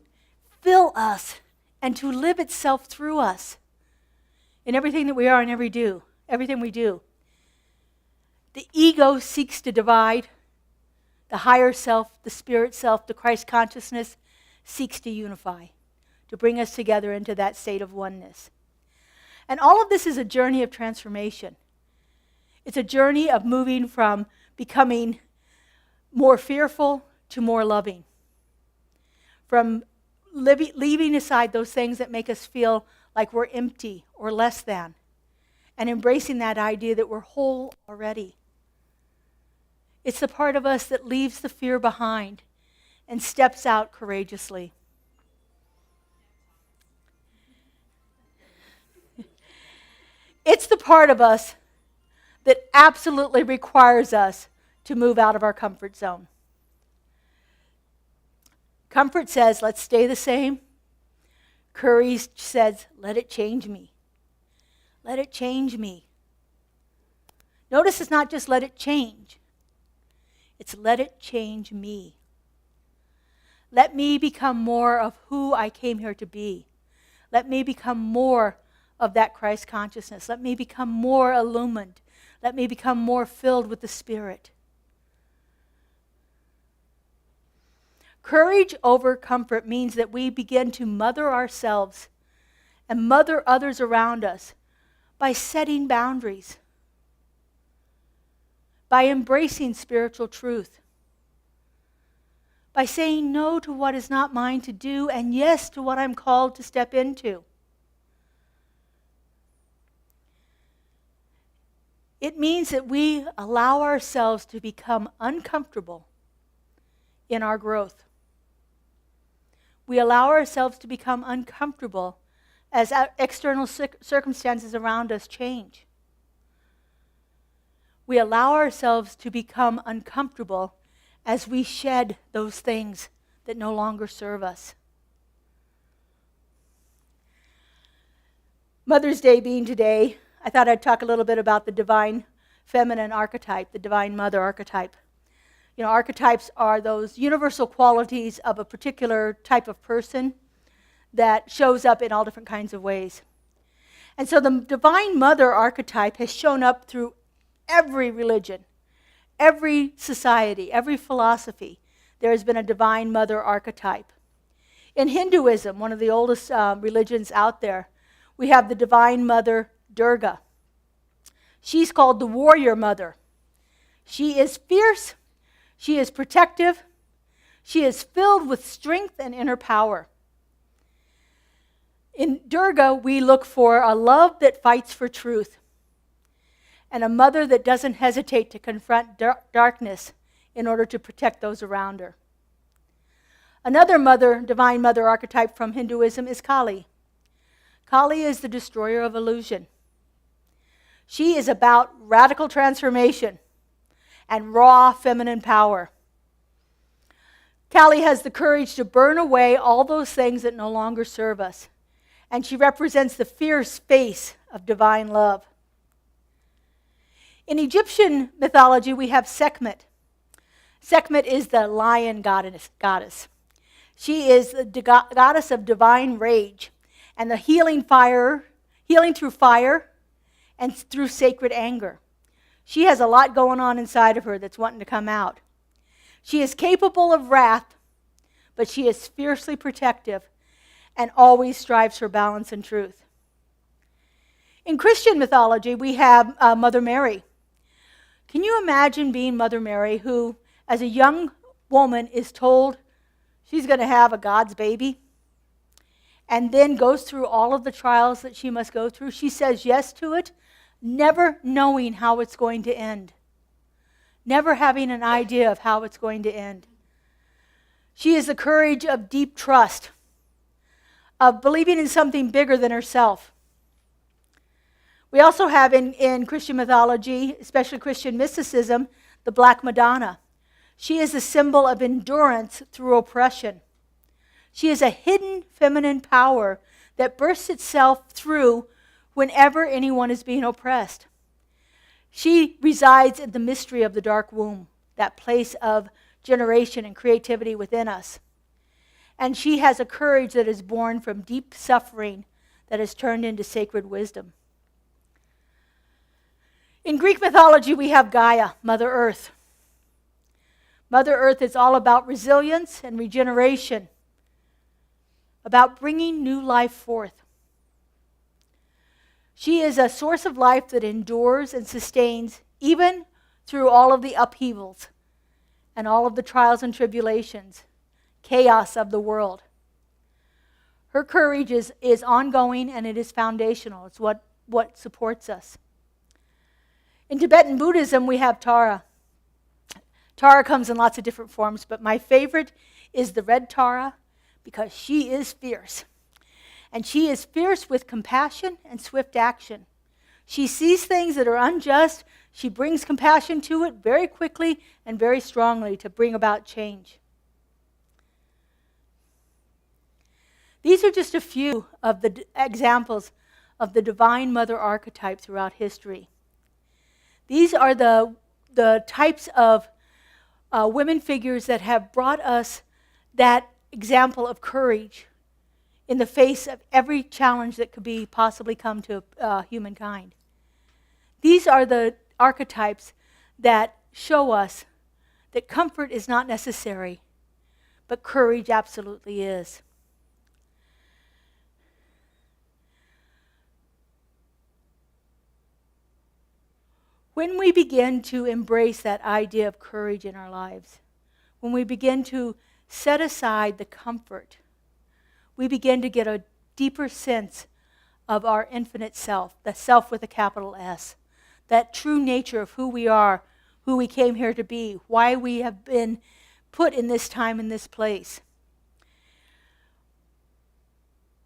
fill us and to live itself through us in everything that we are and everything we do. The ego seeks to divide. The higher self, the spirit self, the Christ consciousness seeks to unify, to bring us together into that state of oneness. And all of this is a journey of transformation. It's a journey of moving from becoming more fearful to more loving. From leaving aside those things that make us feel like we're empty or less than, and embracing that idea that we're whole already. It's the part of us that leaves the fear behind and steps out courageously. It's the part of us that absolutely requires us to move out of our comfort zone. Comfort says, let's stay the same. Courage says, let it change me. Let it change me. Notice it's not just let it change. It's let it change me. Let me become more of who I came here to be. Let me become more of that Christ consciousness. Let me become more illumined. Let me become more filled with the Spirit. Courage over comfort means that we begin to mother ourselves and mother others around us by setting boundaries, by embracing spiritual truth, by saying no to what is not mine to do and yes to what I'm called to step into. It means that we allow ourselves to become uncomfortable in our growth. We allow ourselves to become uncomfortable as external circumstances around us change. We allow ourselves to become uncomfortable as we shed those things that no longer serve us. Mother's Day being today, I thought I'd talk a little bit about the divine feminine archetype, the divine mother archetype. You know, archetypes are those universal qualities of a particular type of person that shows up in all different kinds of ways. And so the divine mother archetype has shown up through every religion, every society, every philosophy. There has been a divine mother archetype. In Hinduism, one of the oldest religions out there, we have the divine mother Durga. She's called the warrior mother. She is fierce. She is protective. She is filled with strength and inner power. In Durga, we look for a love that fights for truth and a mother that doesn't hesitate to confront darkness in order to protect those around her. Another divine mother archetype from Hinduism is Kali. Kali is the destroyer of illusion. She is about radical transformation and raw feminine power. Callie has the courage to burn away all those things that no longer serve us. And she represents the fierce face of divine love. In Egyptian mythology, we have Sekhmet. Sekhmet is the lion goddess. She is the goddess of divine rage and the healing through fire and through sacred anger. She has a lot going on inside of her that's wanting to come out. She is capable of wrath, but she is fiercely protective and always strives for balance and truth. In Christian mythology, we have Mother Mary. Can you imagine being Mother Mary, who, as a young woman, is told she's going to have a God's baby, and then goes through all of the trials that she must go through? She says yes to it, never knowing how it's going to end, never having an idea of how it's going to end. She is the courage of deep trust, of believing in something bigger than herself. We also have in Christian mythology, especially Christian mysticism, the Black Madonna. She is a symbol of endurance through oppression. She is a hidden feminine power that bursts itself through whenever anyone is being oppressed. She resides in the mystery of the dark womb, that place of generation and creativity within us. And she has a courage that is born from deep suffering that is turned into sacred wisdom. In Greek mythology, we have Gaia, Mother Earth. Mother Earth is all about resilience and regeneration, about bringing new life forth. She is a source of life that endures and sustains even through all of the upheavals and all of the trials and tribulations, chaos of the world. Her courage is ongoing and it is foundational. It's what supports us. In Tibetan Buddhism, we have Tara. Tara comes in lots of different forms, but my favorite is the red Tara because she is fierce. And she is fierce with compassion and swift action. She sees things that are unjust. She brings compassion to it very quickly and very strongly to bring about change. These are just a few of the examples of the Divine Mother archetype throughout history. These are the types of women figures that have brought us that example of courage in the face of every challenge that could be possibly come to humankind. These are the archetypes that show us that comfort is not necessary, but courage absolutely is. When we begin to embrace that idea of courage in our lives, when we begin to set aside the comfort, we begin to get a deeper sense of our infinite self, the self with a capital S, that true nature of who we are, who we came here to be, why we have been put in this time, in this place.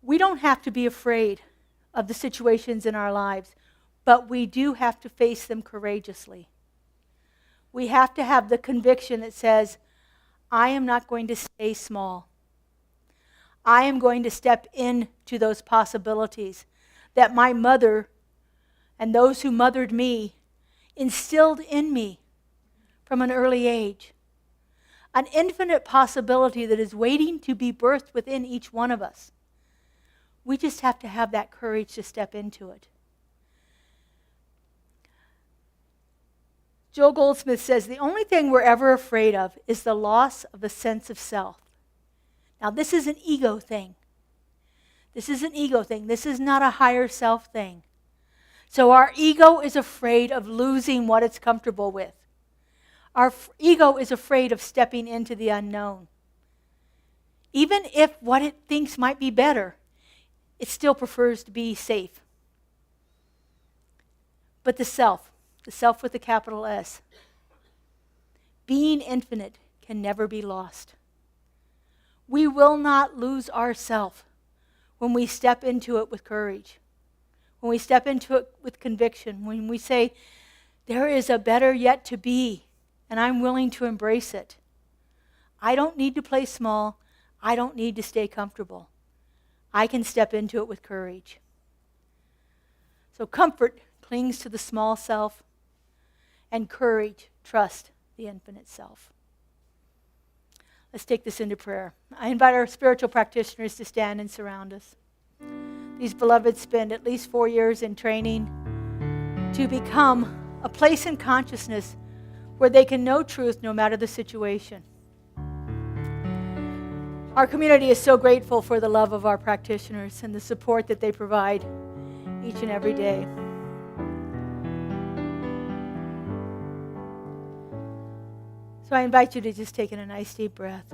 We don't have to be afraid of the situations in our lives, but we do have to face them courageously. We have to have the conviction that says, I am not going to stay small. I am going to step into those possibilities that my mother and those who mothered me instilled in me from an early age. An infinite possibility that is waiting to be birthed within each one of us. We just have to have that courage to step into it. Joel Goldsmith says, the only thing we're ever afraid of is the loss of the sense of self. Now, this is an ego thing. This is an ego thing. This is not a higher self thing. So our ego is afraid of losing what it's comfortable with. Our ego is afraid of stepping into the unknown. Even if what it thinks might be better, it still prefers to be safe. But the self with a capital S, being infinite can never be lost. We will not lose ourself when we step into it with courage, when we step into it with conviction, when we say, there is a better yet to be, and I'm willing to embrace it. I don't need to play small. I don't need to stay comfortable. I can step into it with courage. So comfort clings to the small self, and courage trusts the infinite self. Let's take this into prayer. I invite our spiritual practitioners to stand and surround us. These beloveds spend at least 4 years in training to become a place in consciousness where they can know truth no matter the situation. Our community is so grateful for the love of our practitioners and the support that they provide each and every day. So I invite you to just take in a nice deep breath.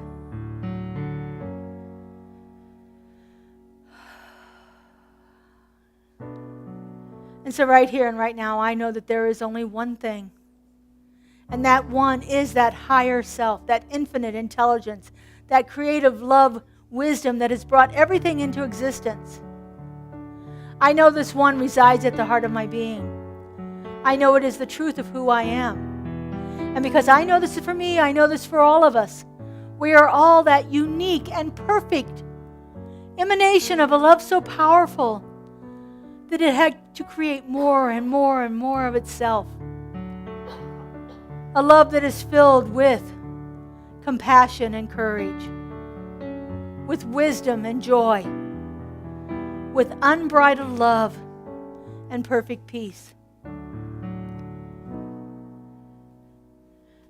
And so right here and right now, I know that there is only one thing. And that one is that higher self, that infinite intelligence, that creative love, wisdom that has brought everything into existence. I know this one resides at the heart of my being. I know it is the truth of who I am. And because I know this is for me, I know this for all of us. We are all that unique and perfect emanation of a love so powerful that it had to create more and more and more of itself. A love that is filled with compassion and courage, with wisdom and joy, with unbridled love and perfect peace.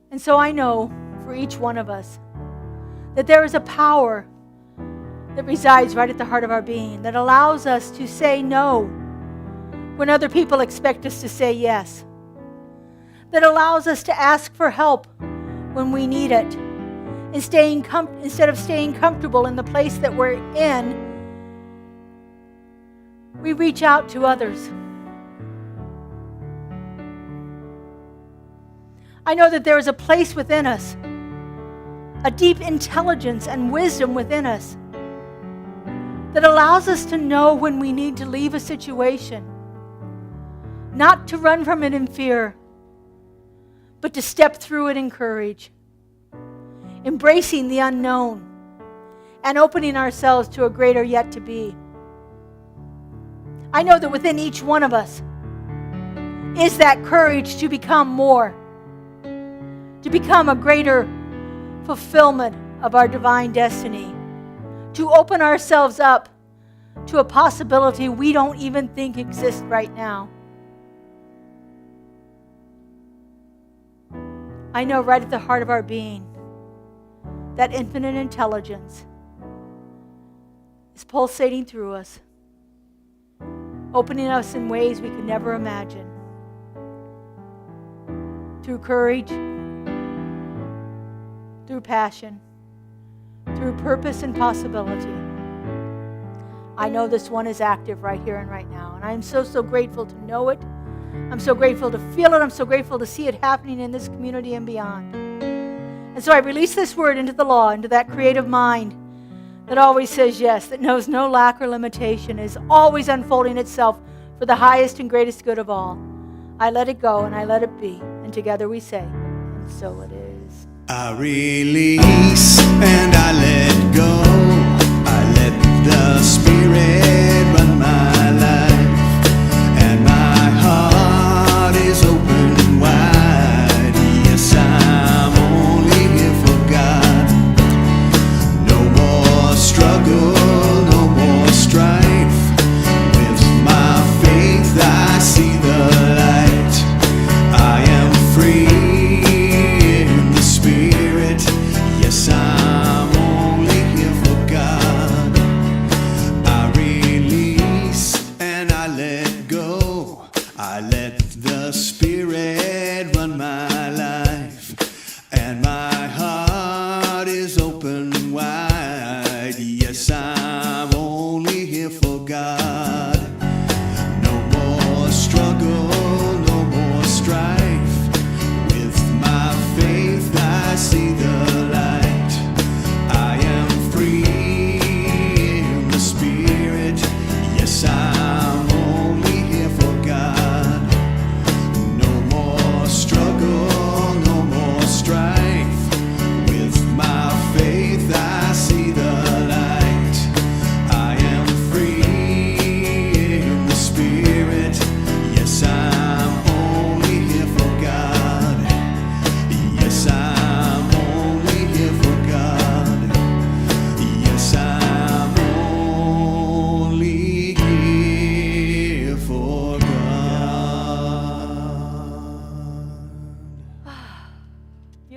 And so I know for each one of us that there is a power that resides right at the heart of our being that allows us to say no when other people expect us to say yes, that allows us to ask for help when we need it, instead of staying comfortable in the place that we're in, we reach out to others. I know that there is a place within us, a deep intelligence and wisdom within us that allows us to know when we need to leave a situation, not to run from it in fear, but to step through it in courage, embracing the unknown and opening ourselves to a greater yet to be. I know that within each one of us is that courage to become more, to become a greater fulfillment of our divine destiny, to open ourselves up to a possibility we don't even think exists right now. I know right at the heart of our being, that infinite intelligence is pulsating through us, opening us in ways we could never imagine. Through courage, through passion, through purpose and possibility. I know this one is active right here and right now, and I'm so grateful to know it. I'm so grateful to feel it. I'm so grateful to see it happening in this community and beyond. And so I release this word into the law, into that creative mind that always says yes, that knows no lack or limitation, is always unfolding itself for the highest and greatest good of all. I let it go and I let it be. And together we say, and so it is. I release and I let go. I let the Spirit run my life, and my heart is open wide. Yes, I'm only here for God. No more struggle, no more strife. With my faith I see the light. I am free in the Spirit. Yes, I'm only here for God. I release and I let go. I let the Spirit run my life, and my heart is open wide. Yes, I'm only here for God. No more struggle, no more strife. With my faith I see the light. I am free in the Spirit. Yes, I'm only here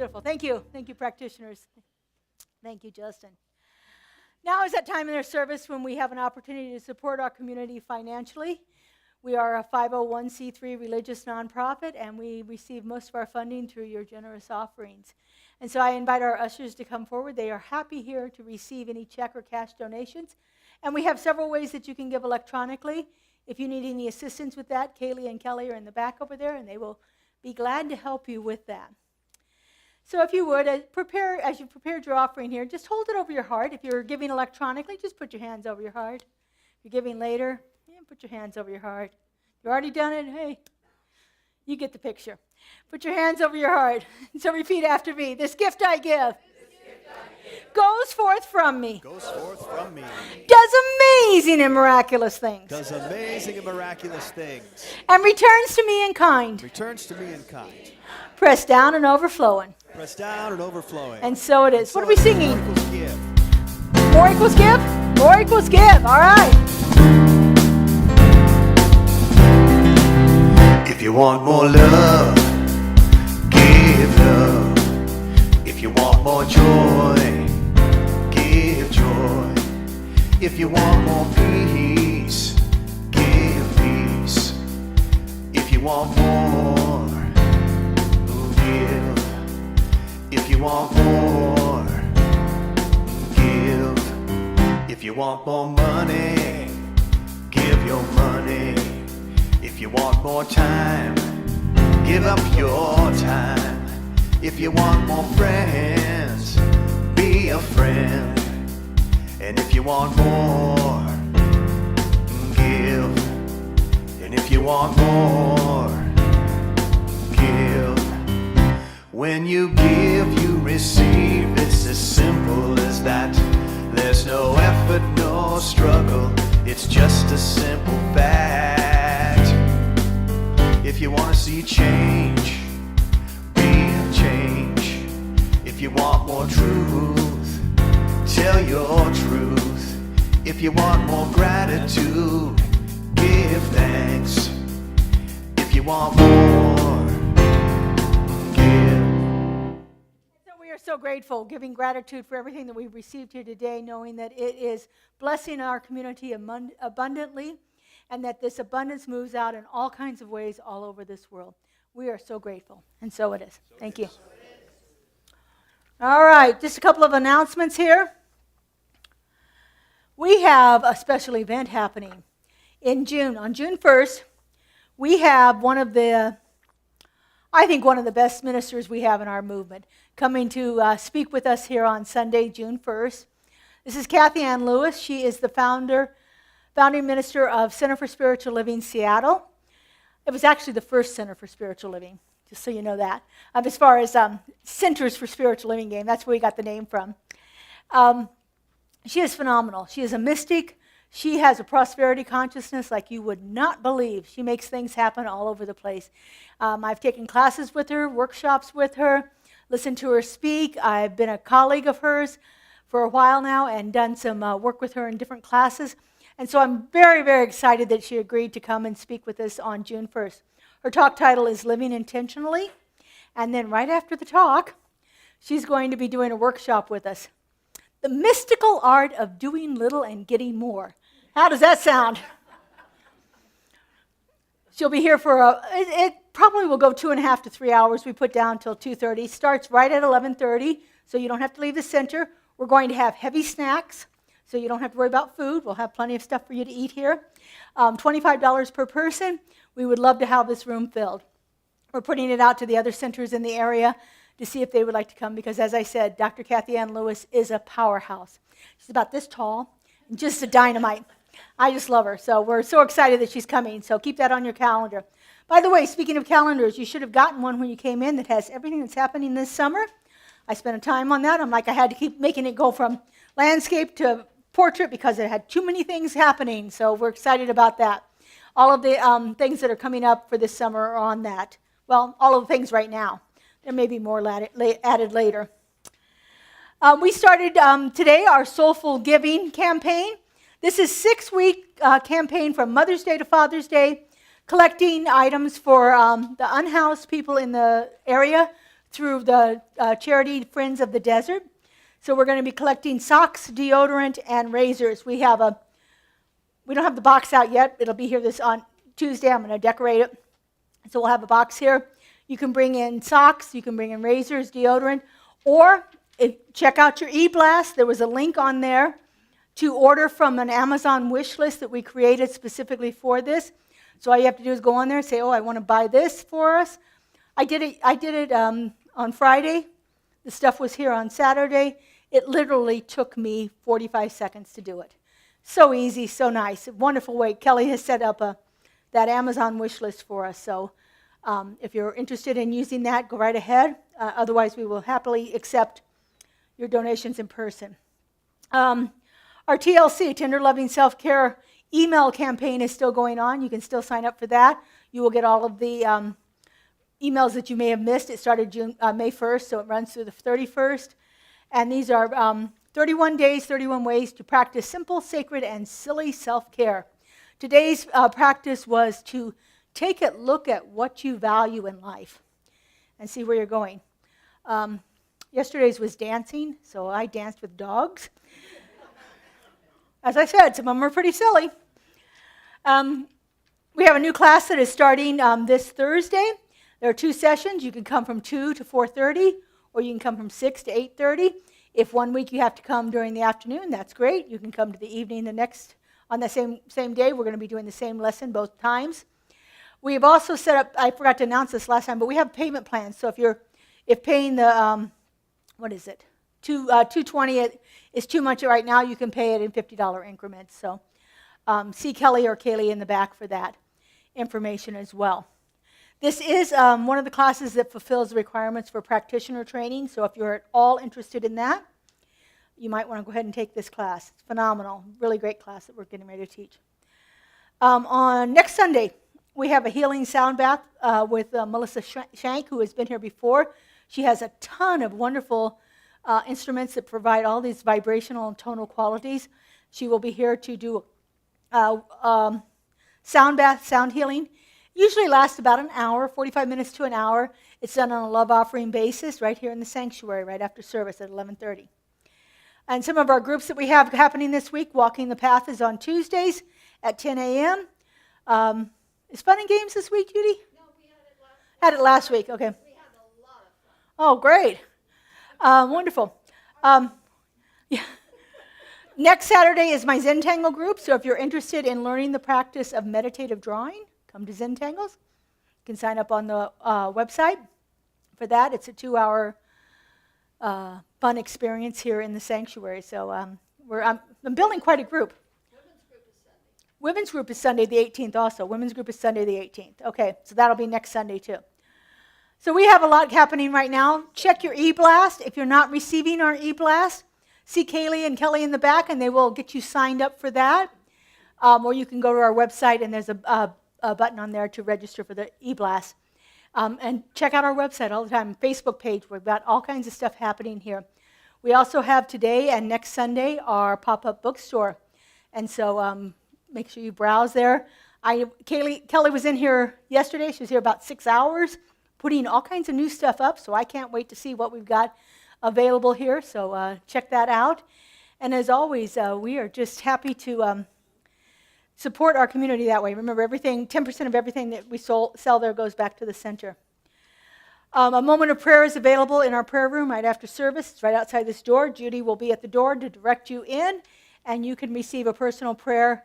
Beautiful. Thank you. Thank you, practitioners. Thank you, Justin. Now is that time in their service when we have an opportunity to support our community financially. We are a 501c3 religious nonprofit, and we receive most of our funding through your generous offerings. And so I invite our ushers to come forward. They are happy here to receive any check or cash donations. And we have several ways that you can give electronically. If you need any assistance with that, Kaylee and Kelly are in the back over there, and they will be glad to help you with that. So if you would, as you prepared your offering here, just hold it over your heart. If you're giving electronically, just put your hands over your heart. If you're giving later, put your hands over your heart. You've already done it, hey, you get the picture. Put your hands over your heart. So repeat after me. This gift I give goes forth from me. Goes forth from me. Does amazing and miraculous things. Does amazing and miraculous things. And returns to me in kind. Returns to me in kind. Pressed down and overflowing. Pressed down and overflowing. And so it is. So What are we singing? More equals give. More equals give? More equals give. All right. If you want more love, give love. If you want more joy, give joy. If you want more peace, give peace. If you want more, give. If you want more, give. If you want more money, give your money. If you want more time, give up your time. If you want more friends, be a friend. And if you want more, give. And if you want more, give. When you give, you receive. It's as simple as that. There's no effort, no struggle. It's just a simple fact. If you want to see change, be a change. If you want more truth, tell your truth. If you want more gratitude, give thanks. If you want more, give. So we are so grateful, giving gratitude for everything that we've received here today, knowing that it is blessing our community abundantly, and that this abundance moves out in all kinds of ways all over this world. We are so grateful, and so it is. Thank you. All right, just a couple of announcements here. We have a special event happening in June. On June 1st, we have one of the best ministers we have in our movement coming to speak with us here on Sunday, June 1st. This is Kathy Ann Lewis. She is the founding minister of Center for Spiritual Living Seattle. It was actually the first Center for Spiritual Living, just so you know that. As far as Centers for Spiritual Living game, that's where we got the name from. She is phenomenal. She is a mystic. She has a prosperity consciousness like you would not believe. She makes things happen all over the place. I've taken classes with her, workshops with her, listened to her speak. I've been a colleague of hers for a while now and done some work with her in different classes. And so I'm very, very excited that she agreed to come and speak with us on June 1st. Her talk title is Living Intentionally. And then right after the talk, she's going to be doing a workshop with us. The mystical art of doing little and getting more. How does that sound? She'll be here for it probably will go 2.5 to 3 hours. We put down till 2:30. Starts right at 11:30, so you don't have to leave the center. We're going to have heavy snacks, so you don't have to worry about food. We'll have plenty of stuff for you to eat here. $25 per person. We would love to have this room filled. We're putting it out to the other centers in the area to see if they would like to come, because as I said, Dr. Kathy Ann Lewis is a powerhouse. She's about this tall, and just a dynamite. I just love her, so we're so excited that she's coming, so keep that on your calendar. By the way, speaking of calendars, you should have gotten one when you came in that has everything that's happening this summer. I spent a time on that. I had to keep making it go from landscape to portrait because it had too many things happening, so we're excited about that. All of the things that are coming up for this summer are on that. Well, all of the things right now. There may be more added later. We started today our Soulful Giving campaign. This is a 6-week campaign from Mother's Day to Father's Day, collecting items for the unhoused people in the area through the charity Friends of the Desert. So we're going to be collecting socks, deodorant, and razors. We don't have the box out yet. It'll be here on Tuesday. I'm going to decorate it. So we'll have a box here. You can bring in socks, you can bring in razors, deodorant, or check out your e-blast. There was a link on there to order from an Amazon wish list that we created specifically for this. So all you have to do is go on there and say, oh, I want to buy this for us. I did it on Friday. The stuff was here on Saturday. It literally took me 45 seconds to do it. So easy, so nice. Wonderful way. Kelly has set up that Amazon wish list for us. So if you're interested in using that, go right ahead. Otherwise, we will happily accept your donations in person. Our TLC, Tender Loving Self-Care email campaign is still going on. You can still sign up for that. You will get all of the emails that you may have missed. It started May 1st, so it runs through the 31st. And these are 31 days, 31 ways to practice simple, sacred, and silly self-care. Today's practice was to take a look at what you value in life and see where you're going. Yesterday's was dancing, so I danced with dogs. As I said, some of them are pretty silly. We have a new class that is starting this Thursday. There are 2 sessions. You can come from 2 to 4:30, or you can come from 6 to 8:30. If one week you have to come during the afternoon, that's great. You can come to the evening on the same day. We're going to be doing the same lesson both times. We have also set up, I forgot to announce this last time, but we have payment plans. So if paying the, $220 is too much right now, you can pay it in $50 increments. So see Kelly or Kaylee in the back for that information as well. This is one of the classes that fulfills the requirements for practitioner training. So if you're at all interested in that, you might want to go ahead and take this class. It's phenomenal. Really great class that we're getting ready to teach. On next Sunday, we have a healing sound bath with Melissa Shank, who has been here before. She has a ton of wonderful instruments that provide all these vibrational and tonal qualities. She will be here to do sound bath, sound healing. Usually lasts about an hour, 45 minutes to an hour. It's done on a love offering basis right here in the sanctuary right after service at 11:30. And some of our groups that we have happening this week, Walking the Path is on Tuesdays at 10 a.m. Is Fun and Games this week, Judy? No, we had it last week. Okay. We had a lot of fun. Oh, great. Wonderful. Yeah. Next Saturday is my Zentangle group, so if you're interested in learning the practice of meditative drawing, come to Zentangles. You can sign up on the website for that. It's a 2-hour fun experience here in the sanctuary. So I'm building quite a group. Women's group is Sunday the 18th also. Women's group is Sunday the 18th. Okay, so that'll be next Sunday too. So we have a lot happening right now. Check your e-blast. If you're not receiving our e-blast, see Kaylee and Kelly in the back, and they will get you signed up for that. Or you can go to our website, and there's a button on there to register for the e-blast. And check out our website all the time, Facebook page. We've got all kinds of stuff happening here. We also have today and next Sunday our pop-up bookstore. And so make sure you browse there. Kelly was in here yesterday. She was here about 6 hours putting all kinds of new stuff up, so I can't wait to see what we've got available here. So check that out. And as always, we are just happy to support our community that way. Remember, 10% of everything that we sell there goes back to the center. A moment of prayer is available in our prayer room right after service. It's right outside this door. Judy will be at the door to direct you in, and you can receive a personal prayer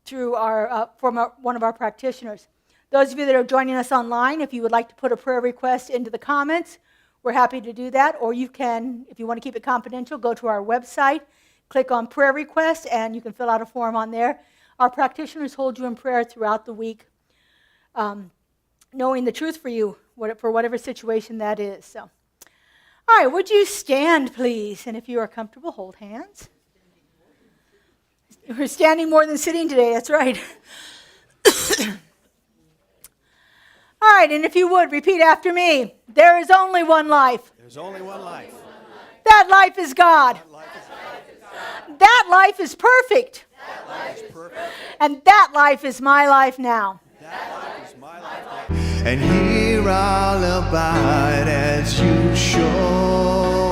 through one of our practitioners. Those of you that are joining us online, if you would like to put a prayer request into the comments, we're happy to do that. Or you can, if you want to keep it confidential, go to our website, click on prayer request, and you can fill out a form on there. Our practitioners hold you in prayer throughout the week, knowing the truth for you, for whatever situation that is. So, all right, would you stand, please? And if you are comfortable, hold hands. We're standing more than sitting today, that's right. All right, and if you would, repeat after me. There is only one life. There's only one life. That life is God. That life is perfect. That life is perfect. And that life is my life now. That life is my life now. and here I'll abide as you show.